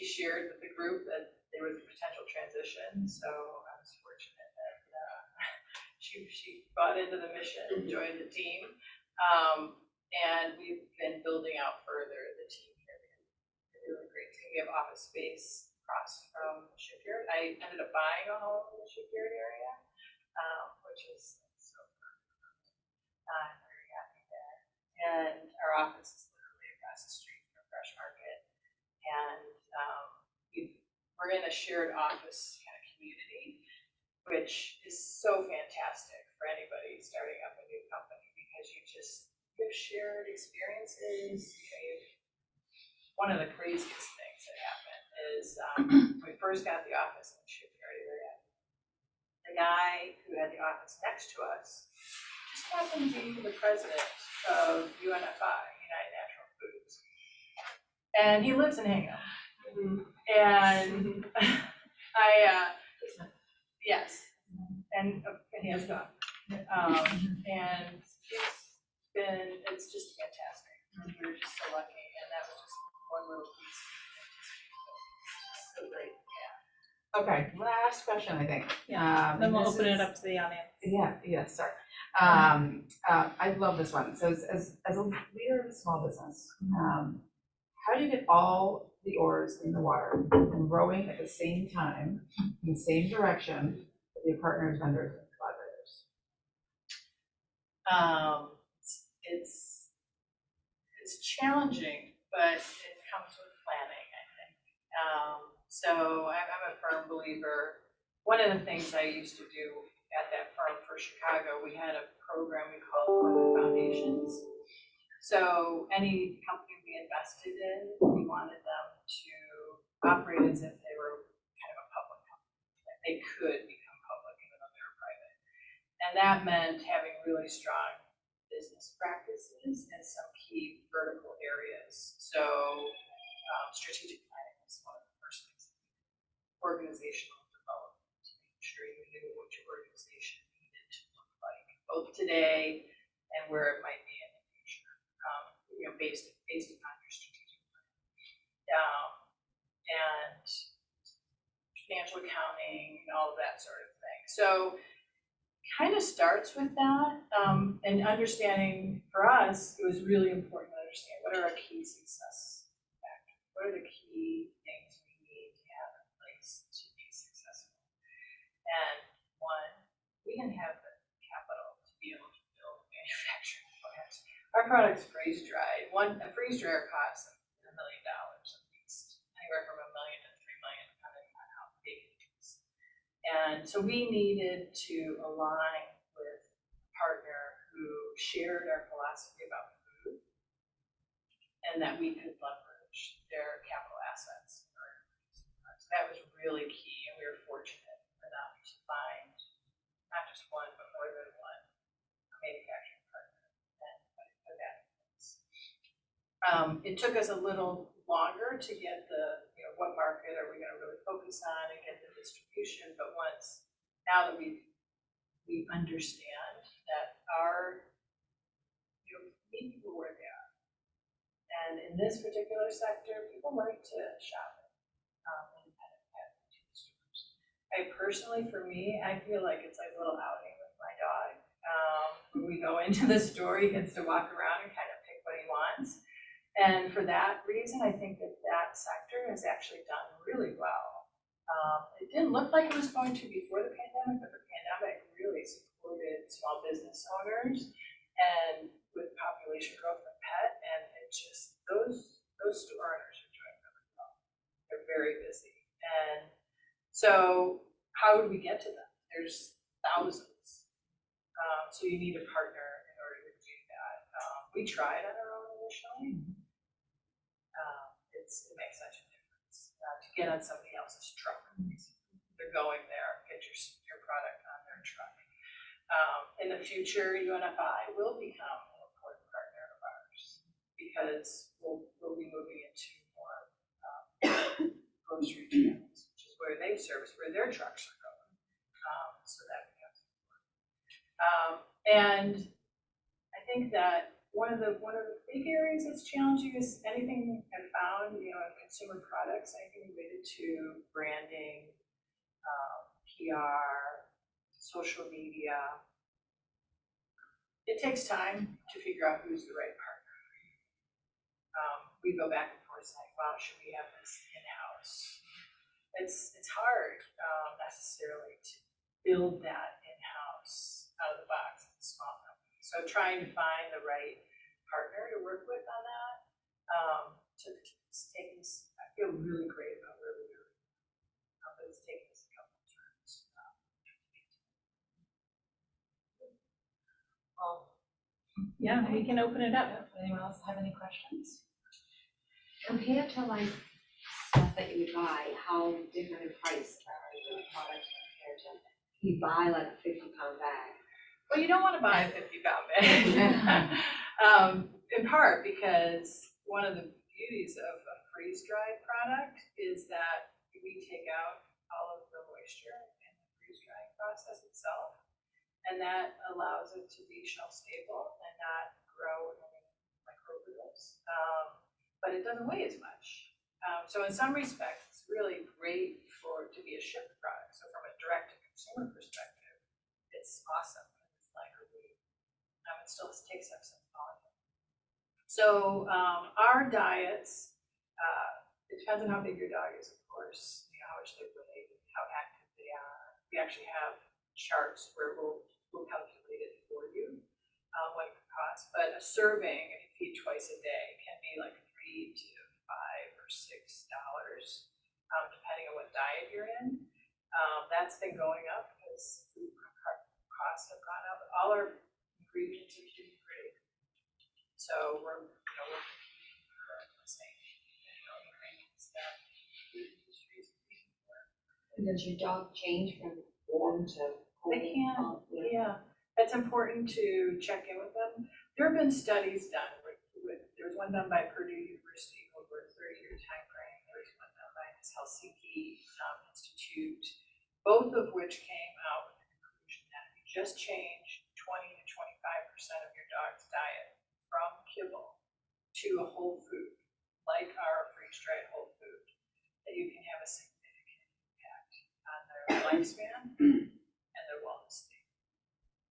shared with the group that there was a potential transition. So I was fortunate that she bought into the mission and joined the team. And we've been building out further the team here. We have a really great team. We have office space across from the shipyard. I ended up buying a home in the shipyard area, which is so perfect. I'm very happy there. And our office is literally across the street from Fresh Market. And we're in a shared office kind of community, which is so fantastic for anybody starting up a new company, because you have shared experiences. One of the craziest things that happened is when we first got the office in the shipyard area, the guy who had the office next to us just happened to be the president of UNFI, United Natural Foods. And he lives in Hingham. And yes, and he has a dog. And it's just fantastic. We were just so lucky, and that was just one little piece. So great, yeah. Okay, last question, I think. Then we'll open it up to the audience. Yeah, sorry. I love this one. So as a leader of a small business, how do you get all the oars in the water and rowing at the same time, in the same direction with your partners, vendors, and collaborators? It's challenging, but it comes with planning, I think. So I'm a firm believer. One of the things I used to do at that firm for Chicago, we had a program we called Corporate Foundations. So any company we invested in, we wanted them to operate as if they were kind of a public company, that they could become public even though they were private. And that meant having really strong business practices in some key vertical areas. So strategic planning your organization needed to look like, both today and where it might be in the future, based upon your strategic plan. And financial accounting, all of that sort of thing. So kind of starts with that, and understanding for us, it was really important to understand what are our key success factors, what are the key things we need to have in place to be successful. And one, we didn't have the capital to be able to build manufacturing plants. Our product's freeze dried. A freeze dryer costs $1 million at least, anywhere from $1 million to $3 million, depending on how big it is. And so we needed to align with a partner who shared our philosophy about food and that we could leverage their capital assets. So that was really key, and we were fortunate enough to find not just one, but more than one manufacturing partner and put that in place. It took us a little longer to get what market are we going to really focus on and get the distribution, but now that we understand that our, meet people where they are. And in this particular sector, people like to shop at independent pet food stores. For me, I feel like it's like a little outing with my dog. When we go into the store, he gets to walk around and kind of pick what he wants. And for that reason, I think that sector has actually done really well. It didn't look like it was going to before the pandemic, but the pandemic really supported small business owners and with population growth in pet, and it just, those store owners are doing really well. They're very busy. And so how would we get to them? There's thousands. So you need a partner in order to do that. We tried on our own initially. It makes such a difference to get on somebody else's truck. They're going there, get your product on their truck. In the future, UNFI will become an important partner of ours because we'll be moving into more grocery channels, which is where they service, where their trucks are going. So that becomes important. And I think that one of the big areas that's challenging is anything I've found, in consumer products, anything related to branding, PR, social media. It takes time to figure out who's the right partner. We go back and forth saying, well, should we have this in-house? It's hard necessarily to build that in-house out of the box as a small company. So trying to find the right partner to work with on that, I feel really great about where we are. But it's taken us a couple of turns. Yeah, we can open it up. Anyone else have any questions? Compared to like stuff that you would buy, how different in price are the products compared to, you buy like a 50-pound bag? Well, you don't want to buy a 50-pound bag. In part because one of the beauties of a freeze-dried product is that we take out all of the moisture in the freeze-drying process itself, and that allows it to be shelf-stable and not grow any microbials. But it doesn't weigh as much. So in some respects, it's really great to be a shipped product. So from a direct-to-consumer perspective, it's awesome. It's lighter weight. It still takes up some volume. So our diets, it depends on how big your dog is, of course, how much they weigh, how active they are. We actually have charts where we'll calculate it for you, what it costs. But a serving, if you feed twice a day, can be like $3 to $5 or $6, depending on what diet you're in. That's been going up because food costs have gone up. All our ingredients are gluten free, so we're the same ingredients that food industry is looking for. Does your dog change from warm to cold? They can, yeah. It's important to check in with them. There have been studies done there was one done by Purdue University over a 30-year time frame. There was one done by this Helsinki Institute, both of which came out with the just change 20 to 25% of your dog's diet from kibble to a whole food, like our freeze-dried whole food, that you can have a significant impact on their lifespan and their wellness state.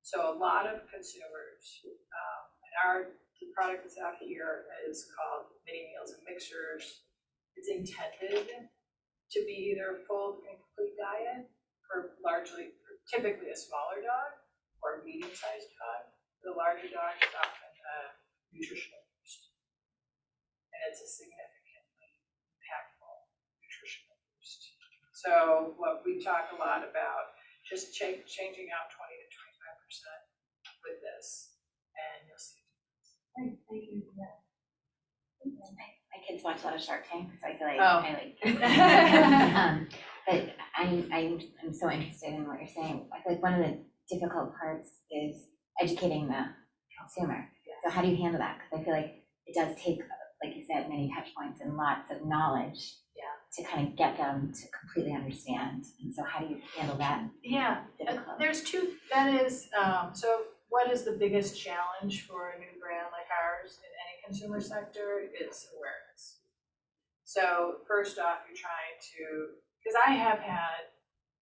So a lot of consumers, and the product that's out here is called Mini Meals and Mixers. It's intended to be either a full and complete diet for typically a smaller dog or a medium-sized dog. The larger dog is often a nutritional boost. And it's a significantly impactful nutritional boost. So what we talk a lot about, just changing out 20 to 25% with this, and you'll see. Great, thank you. My kids watch a lot of Shark Tank, so I feel like Oh. I like. But I'm so interested in what you're saying. I feel like one of the difficult parts is educating the consumer. So how do you handle that? Because I feel like it does take, like you said, many touch points and lots of knowledge to kind of get them to completely understand. And so how do you handle that? Yeah, Difficult. there's that is, so what is the biggest challenge for a new brand like ours in any consumer sector? It's awareness. So first off, you're trying to, because I have had,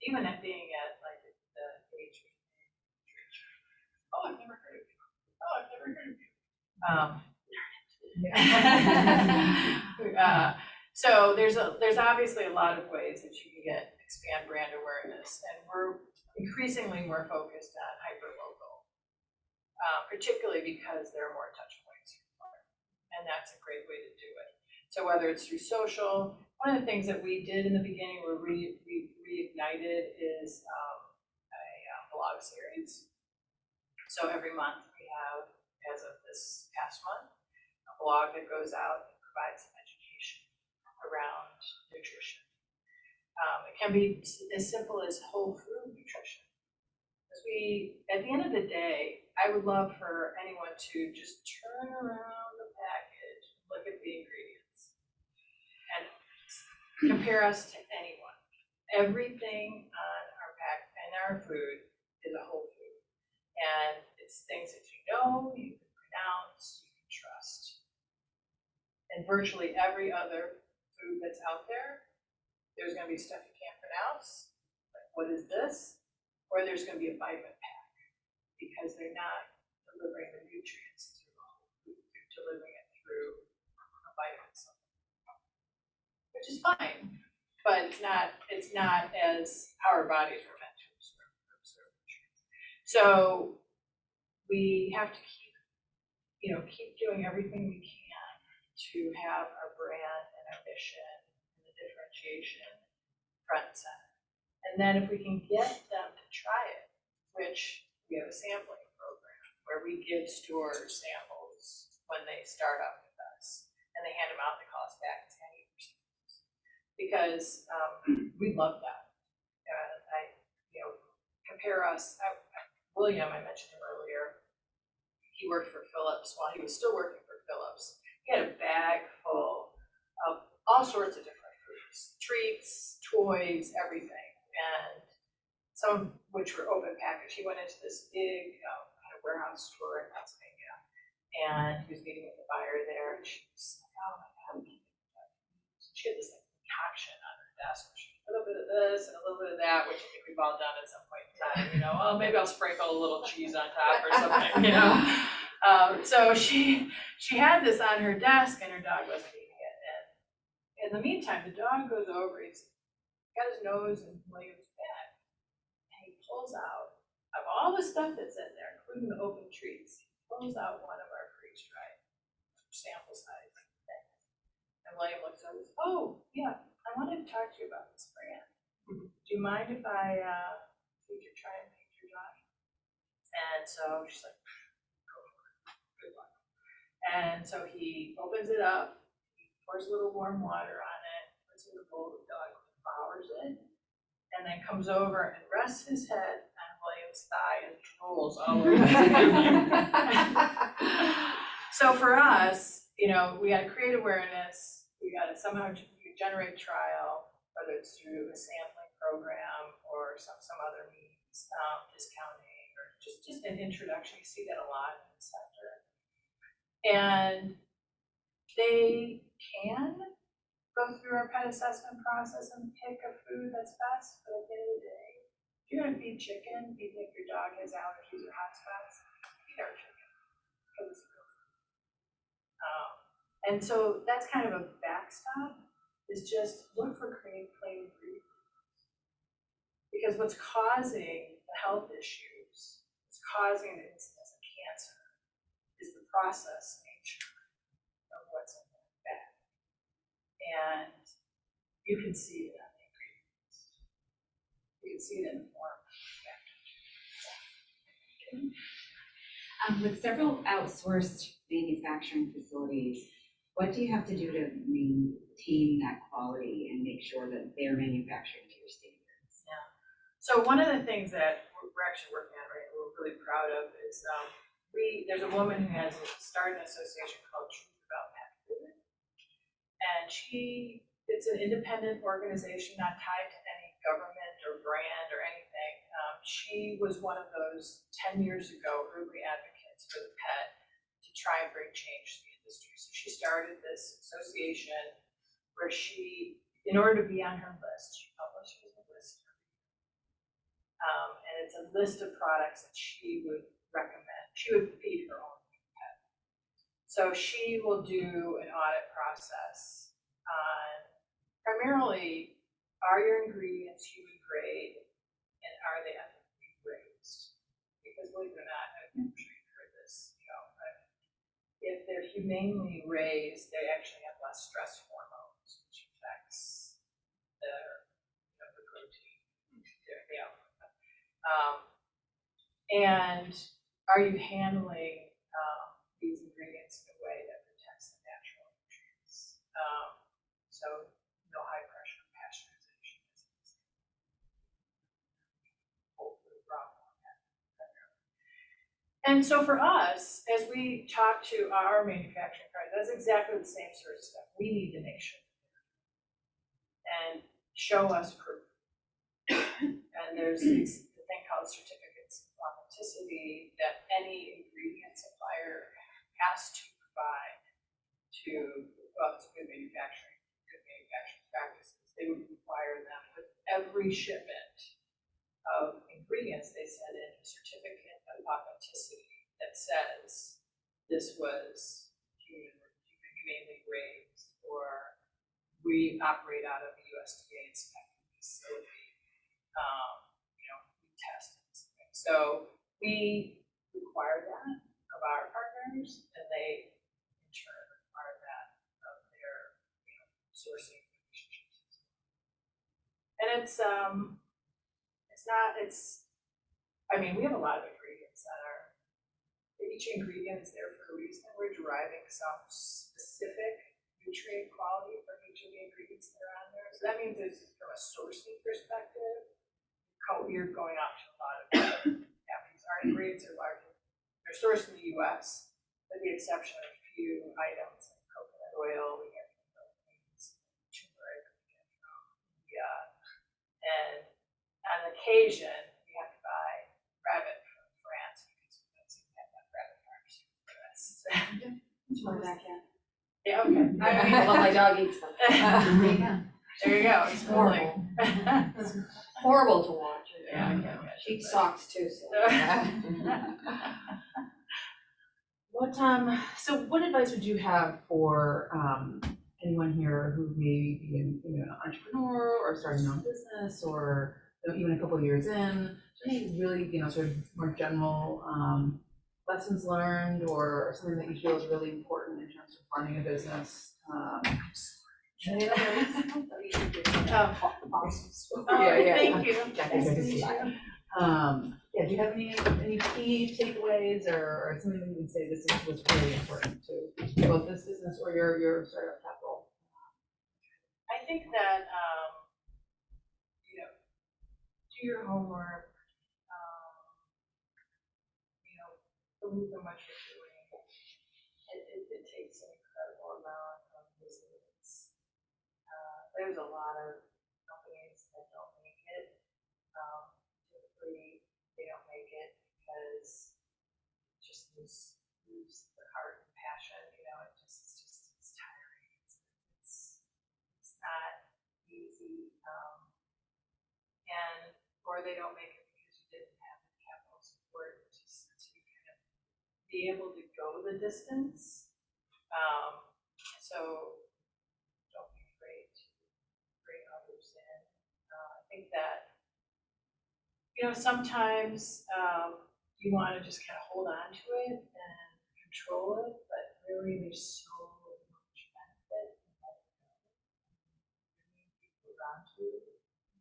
even at being at like the age, oh, I've never heard of you. Oh, I've never heard of you. So there's obviously a lot of ways that you can expand brand awareness, and we're increasingly more focused on hyperlocal, particularly because there are more touch points, and that's a great way to do it. So whether it's through social, one of the things that we did in the beginning, we reignited is a blog series. So every month we have, as of this past month, a blog that goes out and provides some education around nutrition. It can be as simple as whole food nutrition. Because at the end of the day, I would love for anyone to just turn around the package, look at the ingredients, and compare us to anyone. Everything on our pack and our food is a whole food. And it's things that you know, you can pronounce, you can trust. And virtually every other food that's out there, there's going to be stuff you can't pronounce, like what is this? Or there's going to be a vitamin pack, because they're not delivering the nutrients through the whole food, they're delivering it through a vitamin supplement, which is fine, but it's not as our bodies are meant to absorb nutrients. So we have to keep doing everything we can to have our brand and our mission and the differentiation front and center. And then if we can get them to try it, which we have a sampling program where we give stores samples when they start up with us, and they hand them out, they call us back and say, I need your samples. Because we love that. Compare us, William, I mentioned him earlier, he worked for Philips. While he was still working for Philips, he had a bag full of all sorts of different foods, treats, toys, everything, and some of which were open packaged. He went into this big kind of warehouse store in Pennsylvania, and he was meeting with the buyer there, and she was like, oh my God, she had this like concoction on her desk, a little bit of this and a little bit of that, which I think we've all done at some point in time, oh, maybe I'll sprinkle a little cheese on top or something, So she had this on her desk, and her dog wasn't eating it. And in the meantime, the dog goes over, he's got his nose in William's bag, and he pulls out, of all the stuff that's in there, including the open treats, he pulls out one of our freeze-dried sample size things. And William looks over and says, oh, yeah, I wanted to talk to you about this brand. Do you mind if I try and paint your dog? And so she's like, go for it, good luck. And so he opens it up, he pours a little warm water on it, puts it in the bowl, the dog devours it, and then comes over and rests his head on William's thigh and drools all over his So for us, we got to create awareness, we got to somehow generate trial, whether it's through a sampling program or some other means, discounting or just an introduction. You see that a lot in the sector. And they can go through our pet assessment process and pick a food that's best, but at the end of the day, if you're gonna feed chicken, even if your dog has allergies or hot spots, feed our chicken, because it's real food. And so that's kind of a backstop, is just look for plain ingredients. Because what's causing the health issues, what's causing the incidence of cancer, is the processed nature of what's in that bag. And you can see it on the ingredients. You can see it in the form. With several outsourced manufacturing facilities, what do you have to do to maintain that quality and make sure that they're manufacturing to your standards? So one of the things that we're actually working on right now, we're really proud of, is there's a woman who has started an association called Truth About Pet Food. And it's an independent organization, not tied to any government or brand or anything. She was one of those 10 years ago early advocates for the pet to try and bring change to the industry. So she started this association where in order to be on her list, she publishes a list. And it's a list of products that she would recommend. She would feed her own pet. So she will do an audit process on primarily, are your ingredients human grade and are they ethically raised? Because believe it or not, I've never trained for this, but if they're humanely raised, they actually have less stress hormones, which affects their, the protein, the output. And are you handling these ingredients in a way that protects the natural nutrients? So no high pressure pasteurization. Hopefully raw format. And so for us, as we talk to our manufacturing partners, that's exactly the same sort of stuff. We need to make sure and show us proof. And there's the thing called certificates of authenticity that any ingredient supplier has to provide to, well, it's good manufacturing practices. They would require them with every shipment of ingredients they send in a certificate of authenticity that says this was humanely raised, or we operate out of a USDA inspected facility. We test it. So we require that of our partners, and they in turn require that of their sourcing relationships. And we have a lot of ingredients that each ingredient is there for a reason. We're deriving some specific nutrient quality from each of the ingredients that are on there. So that means there's, from a sourcing perspective, you're going out to a lot of avenues. Our ingredients are largely, they're sourced in the US, with the exception of a few items like coconut oil, we get from the Philippines, turmeric, we get from India, and on occasion, we have to buy rabbit from France because we don't seem to have that rabbit farms in the US. It's my backyard. Yeah, okay. Well, my dog eats them. There you go, it's Horrible. Horrible to watch. Yeah, I can imagine. She eats socks too, so. So what advice would you have for anyone here who may be an entrepreneur or starting their own business, or even a couple of years in? Any really sort of more general lessons learned, or something that you feel is really important in terms of running a business? Yeah, thank you. Jackie, Nice good to to see meet you. you. Do you have any key takeaways or something that you can say this is what's really important to both this business or your startup capital? I think that do your homework, believe in what you're doing. It takes an incredible amount of resilience. There's a lot of companies that don't make it. Typically, they don't make it because just lose the heart and passion, it's tiring. It's not easy. Or they don't make it because you didn't have the capital support to kind of be able to go the distance. So don't be afraid to bring others in. I think that, sometimes you want to just kind of hold on to it and control it, but really there's so much benefit in letting go. Bringing people around you,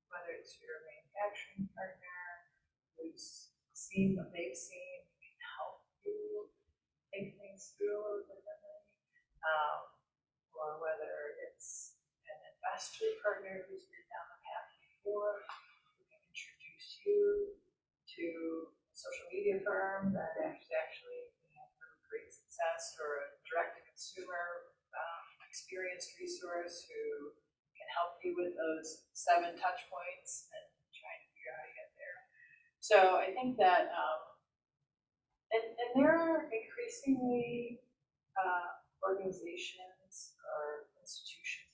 whether it's your manufacturing partner who's seen what they've seen, can help you think things through a little differently, or whether it's an investor partner who's been down the path before, who can introduce you to a social media firm that is actually had great success, or a direct-to-consumer experienced resource who can help you with those 7 touch points and trying to figure out how to get there. So I think that, and there are increasingly organizations or institutions.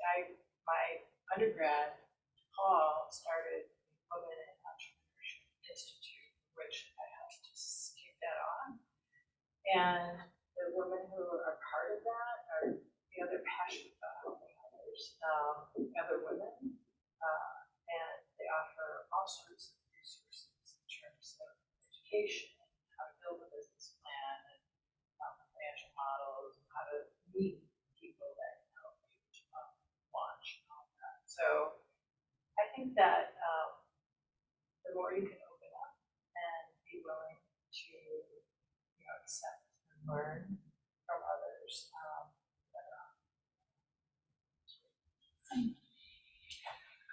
My undergrad, Paul, started the Women in Entrepreneurship Institute, which I helped to kick that off. And the women who are part of that are, they're passionate about helping others, other women, and they offer all sorts of resources in terms of education, how to build a business plan, and financial models, how to meet people that can help you launch and all that. So I think that the more you can open up and be willing to accept and learn from others, better off.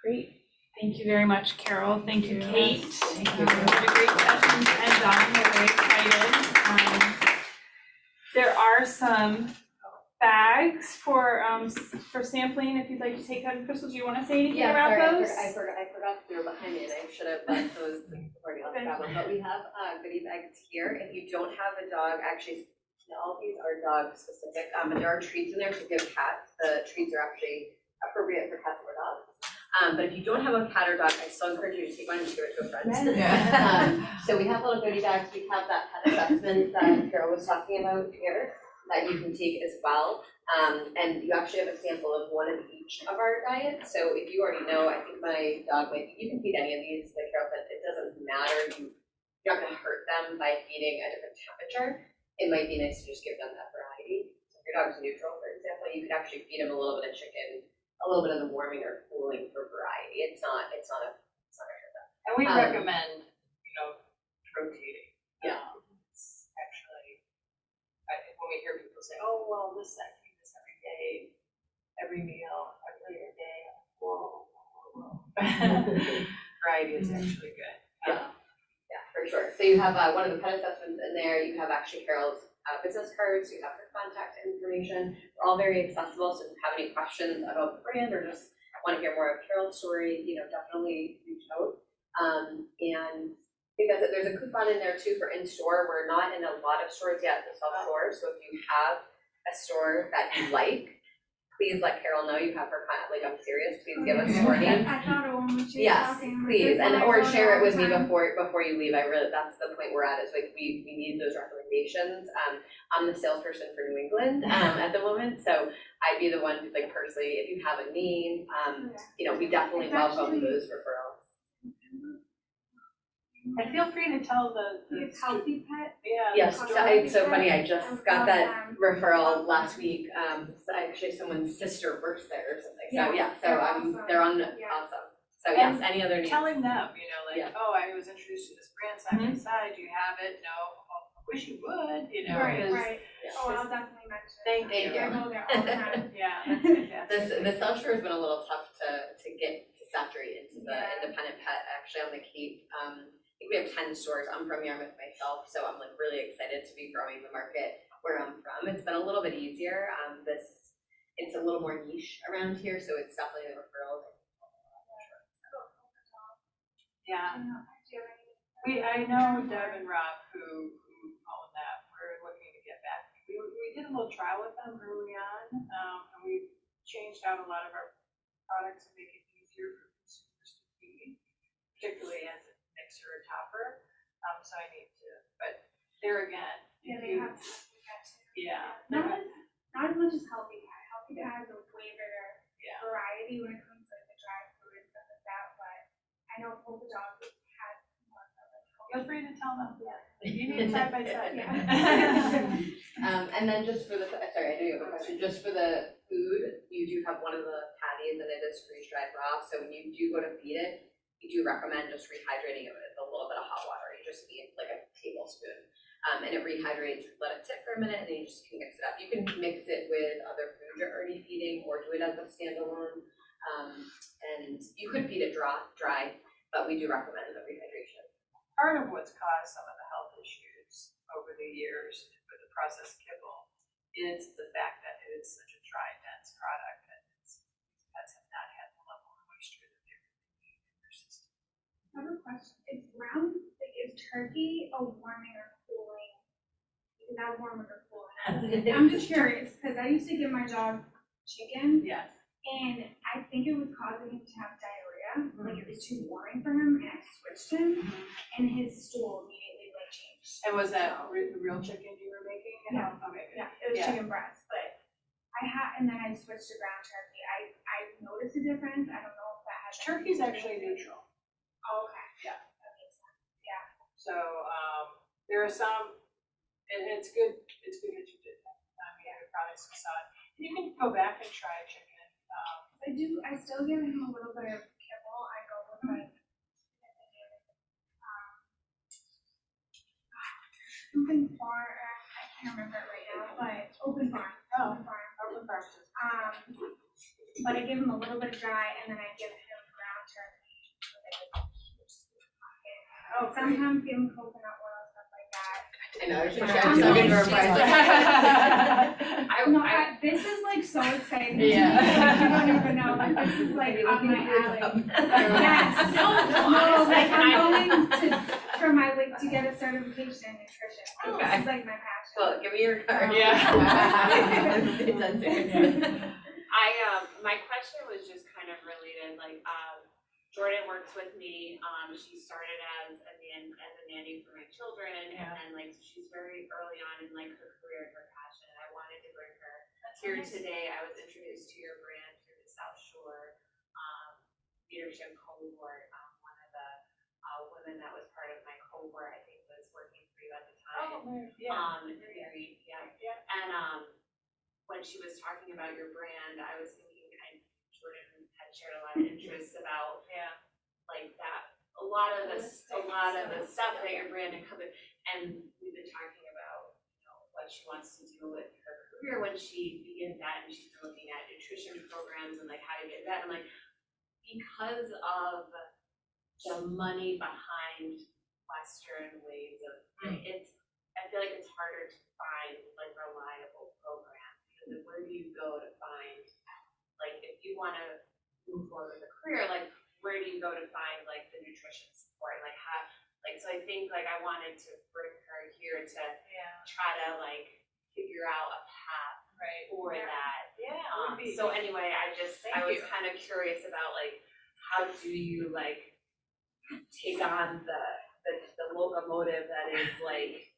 Great. Thank you very much, Carol. Thank you, Kate. Thank you. We had a great session to end on. We're very excited. There are some bags for sampling if you'd like to take them. Crystal, do you want to say anything about those? I forgot they were behind me and I should have left those before you grab them. But we have goodie bags here. If you don't have a dog, actually, all of these are dog specific, but there are treats in there to give cats. The treats are actually appropriate for cats or dogs. But if you don't have a cat or dog, I still encourage you to take one and give it to a friend. So we have little goodie bags. We have that pet assessment that Carol was talking about here that you can take as well. And you actually have a sample of one of each of our diets. So if you already know, I think my dog you can feed any of these, like Carol said, it doesn't matter. You're not gonna hurt them by feeding a different temperature. It might be nice to just give them that variety. So if your dog's neutral, for example, you could actually feed them a little bit of chicken, a little bit of the warming or cooling for variety. It's not a hurt them. And we recommend, rotating. Yeah. It's actually, when we hear people say, oh, well, I feed this every day, every meal, every other day, whoa. Variety is actually good. Yeah, for sure. So you have one of the pet assessments in there. You have actually Carol's business cards. You have her contact information. They're all very accessible. So if you have any questions about the brand or just want to hear more of Carol's story, definitely reach out. And I think that's it. There's a coupon in there too for in-store. We're not in a lot of stores yet to sell stores. So if you have a store that you like, please let Carol know. You have her contact. I'm serious. Please give us store name. I thought of one when she was Yes, talking. please, or share it with me time. before you leave. That's the point we're at, is we need those recommendations. I'm the salesperson for New England at the moment, so I'd be the one who's personally, if you have a name, we definitely welcome those referrals. And feel free to tell the It's Healthy Pet. Yes, it's so funny. I just got that referral last week. Actually, someone's sister works there or something. So they're on awesome. So yes, any other names? telling them, oh, I was introduced to this brand side by side. Do you have it? No. Oh, I wish you would. Right. Yeah. Oh, I'll definitely mention it. Thank you. I go there all the time. Yeah, that's fantastic. The South Shore has been a little tough to get to saturate into the independent pet. Actually, on the Cape, I think we have 10 stores. I'm from Yarmouth myself, so I'm really excited to be growing the market where I'm from. It's been a little bit easier. It's a little more niche around here, so it's definitely the referrals. Yeah. I know Deb and Rob, who did a little trial with them early on, and we changed out a lot of our products to make it easier for consumers to feed, particularly as a mixer or topper. So I need to, but there again, Yeah, if they you, have to, yeah, not as much as Healthy Pet. Healthy Pet has a way bigger yeah. variety when it comes to like the dry food and stuff like that, but I know Polka Dog has more of like. Feel free to tell them, you need side by side. And then just for the, sorry, I know you have a question, just for the food, you do have one of the patties and it is freeze-dried raw, so when you do go to feed it, you do recommend just rehydrating it with a little bit of hot water, you just need like a tablespoon. And it rehydrates, let it sit for a minute, and then you just can mix it up. You can mix it with other food you're already feeding, or do it as a standalone. And you could feed it dry, but we do recommend the rehydration. Part of what's caused some of the health issues over the years with the processed kibble is the fact that it is such a dry, dense product, and these pets have not had the level of moisture that they really need in their system. I have a question. Is turkey a warming or cooling? Is that warming or cooling? I'm just curious, because I used to give my dog chicken, Yes. and I think it was causing him to have diarrhea, like it was too warming for him, and I switched him, and his stool immediately like changed. And was that the real chicken you were making? Yeah. Okay, good. Yeah, it was Yeah. chicken breast, but and then I switched to ground turkey. I noticed a difference. I don't know if that has. Turkey's actually neutral. Oh, okay. Yeah. That makes sense. Yeah. So, there are some, and it's good that you did that. You probably saw it. You can go back and try chicken. I still give him a little bit of kibble. I go with like, something farm, I can't remember it right now, but open farm. Oh. Open farm. Open farms. But I give him a little bit of dry and then I give him ground turkey. Oh, great. Sometimes give him coconut oil, stuff like that. I know, there's Yeah. I'm so good for This is like so exciting. Yeah. You don't even know, like this is like up my alley. Yes. No, like I'm going for my, like, to get a certification in nutrition. Like, this is like my passion. Well, give me your card. Yeah. It's unsafe. My question was just kind of related, like, Jordan works with me, she started as a nanny for my children, and then like, she's very early on in like her career and her passion, and I wanted to bring her here today. I was introduced to your brand through the South Shore, leadership cohort, one of the, women that was part of my cohort, I think was working for you at the time. Mary, yeah. And, when she was talking about your brand, I was thinking, Jordan had shared a lot of interests about like that, a lot of the stuff that your brand encompassed, and we've been talking about, what she wants to do with her career when she begins that, and she's been looking at nutrition programs and like how to get that. I'm like, because of the money behind Western ways of I feel like it's harder to find like reliable programs, because where do you go to find, like, if you want to move forward with a career, like, where do you go to find like the nutrition support, like how, like, so I think like I wanted to bring her here to try to like figure out a path for that. So anyway, I was kind of curious about like, how do you like take on the locomotive that is like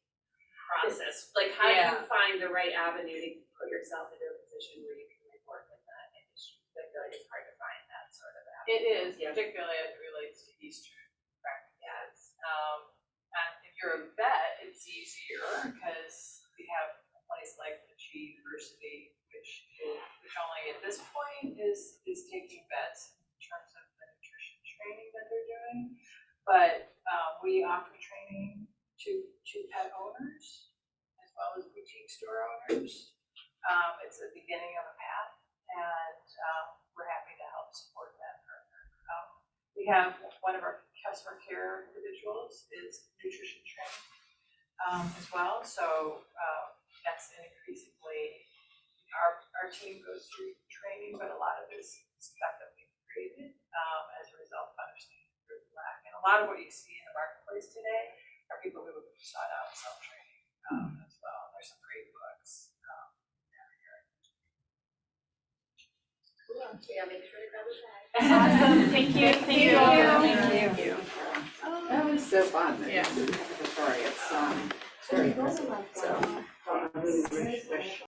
process, like how do you find the right avenue to put yourself into a position where you can like work in that industry? I feel like it's hard to find that sort of avenue. It is, particularly as it relates to Eastern practices. And if you're a vet, it's easier because we have a place like the G University, which only at this point is taking vets in terms of the nutrition training that they're doing. But we offer training to pet owners as well as boutique store owners. It's the beginning of a path, and we're happy to help support that further. We have one of our customer care individuals is nutrition trained as well, so that's an increasingly, our team goes through training, but a lot of this stuff that we've created as a result of understanding the root lack. And a lot of what you see in the marketplace today are people who have sought out self-training as well. There's some great books Yeah, make sure to grab a bag. Awesome, thank you, thank you all. Thank you. That was so fun. Yeah. Sorry, it's very impressive. So, I really wish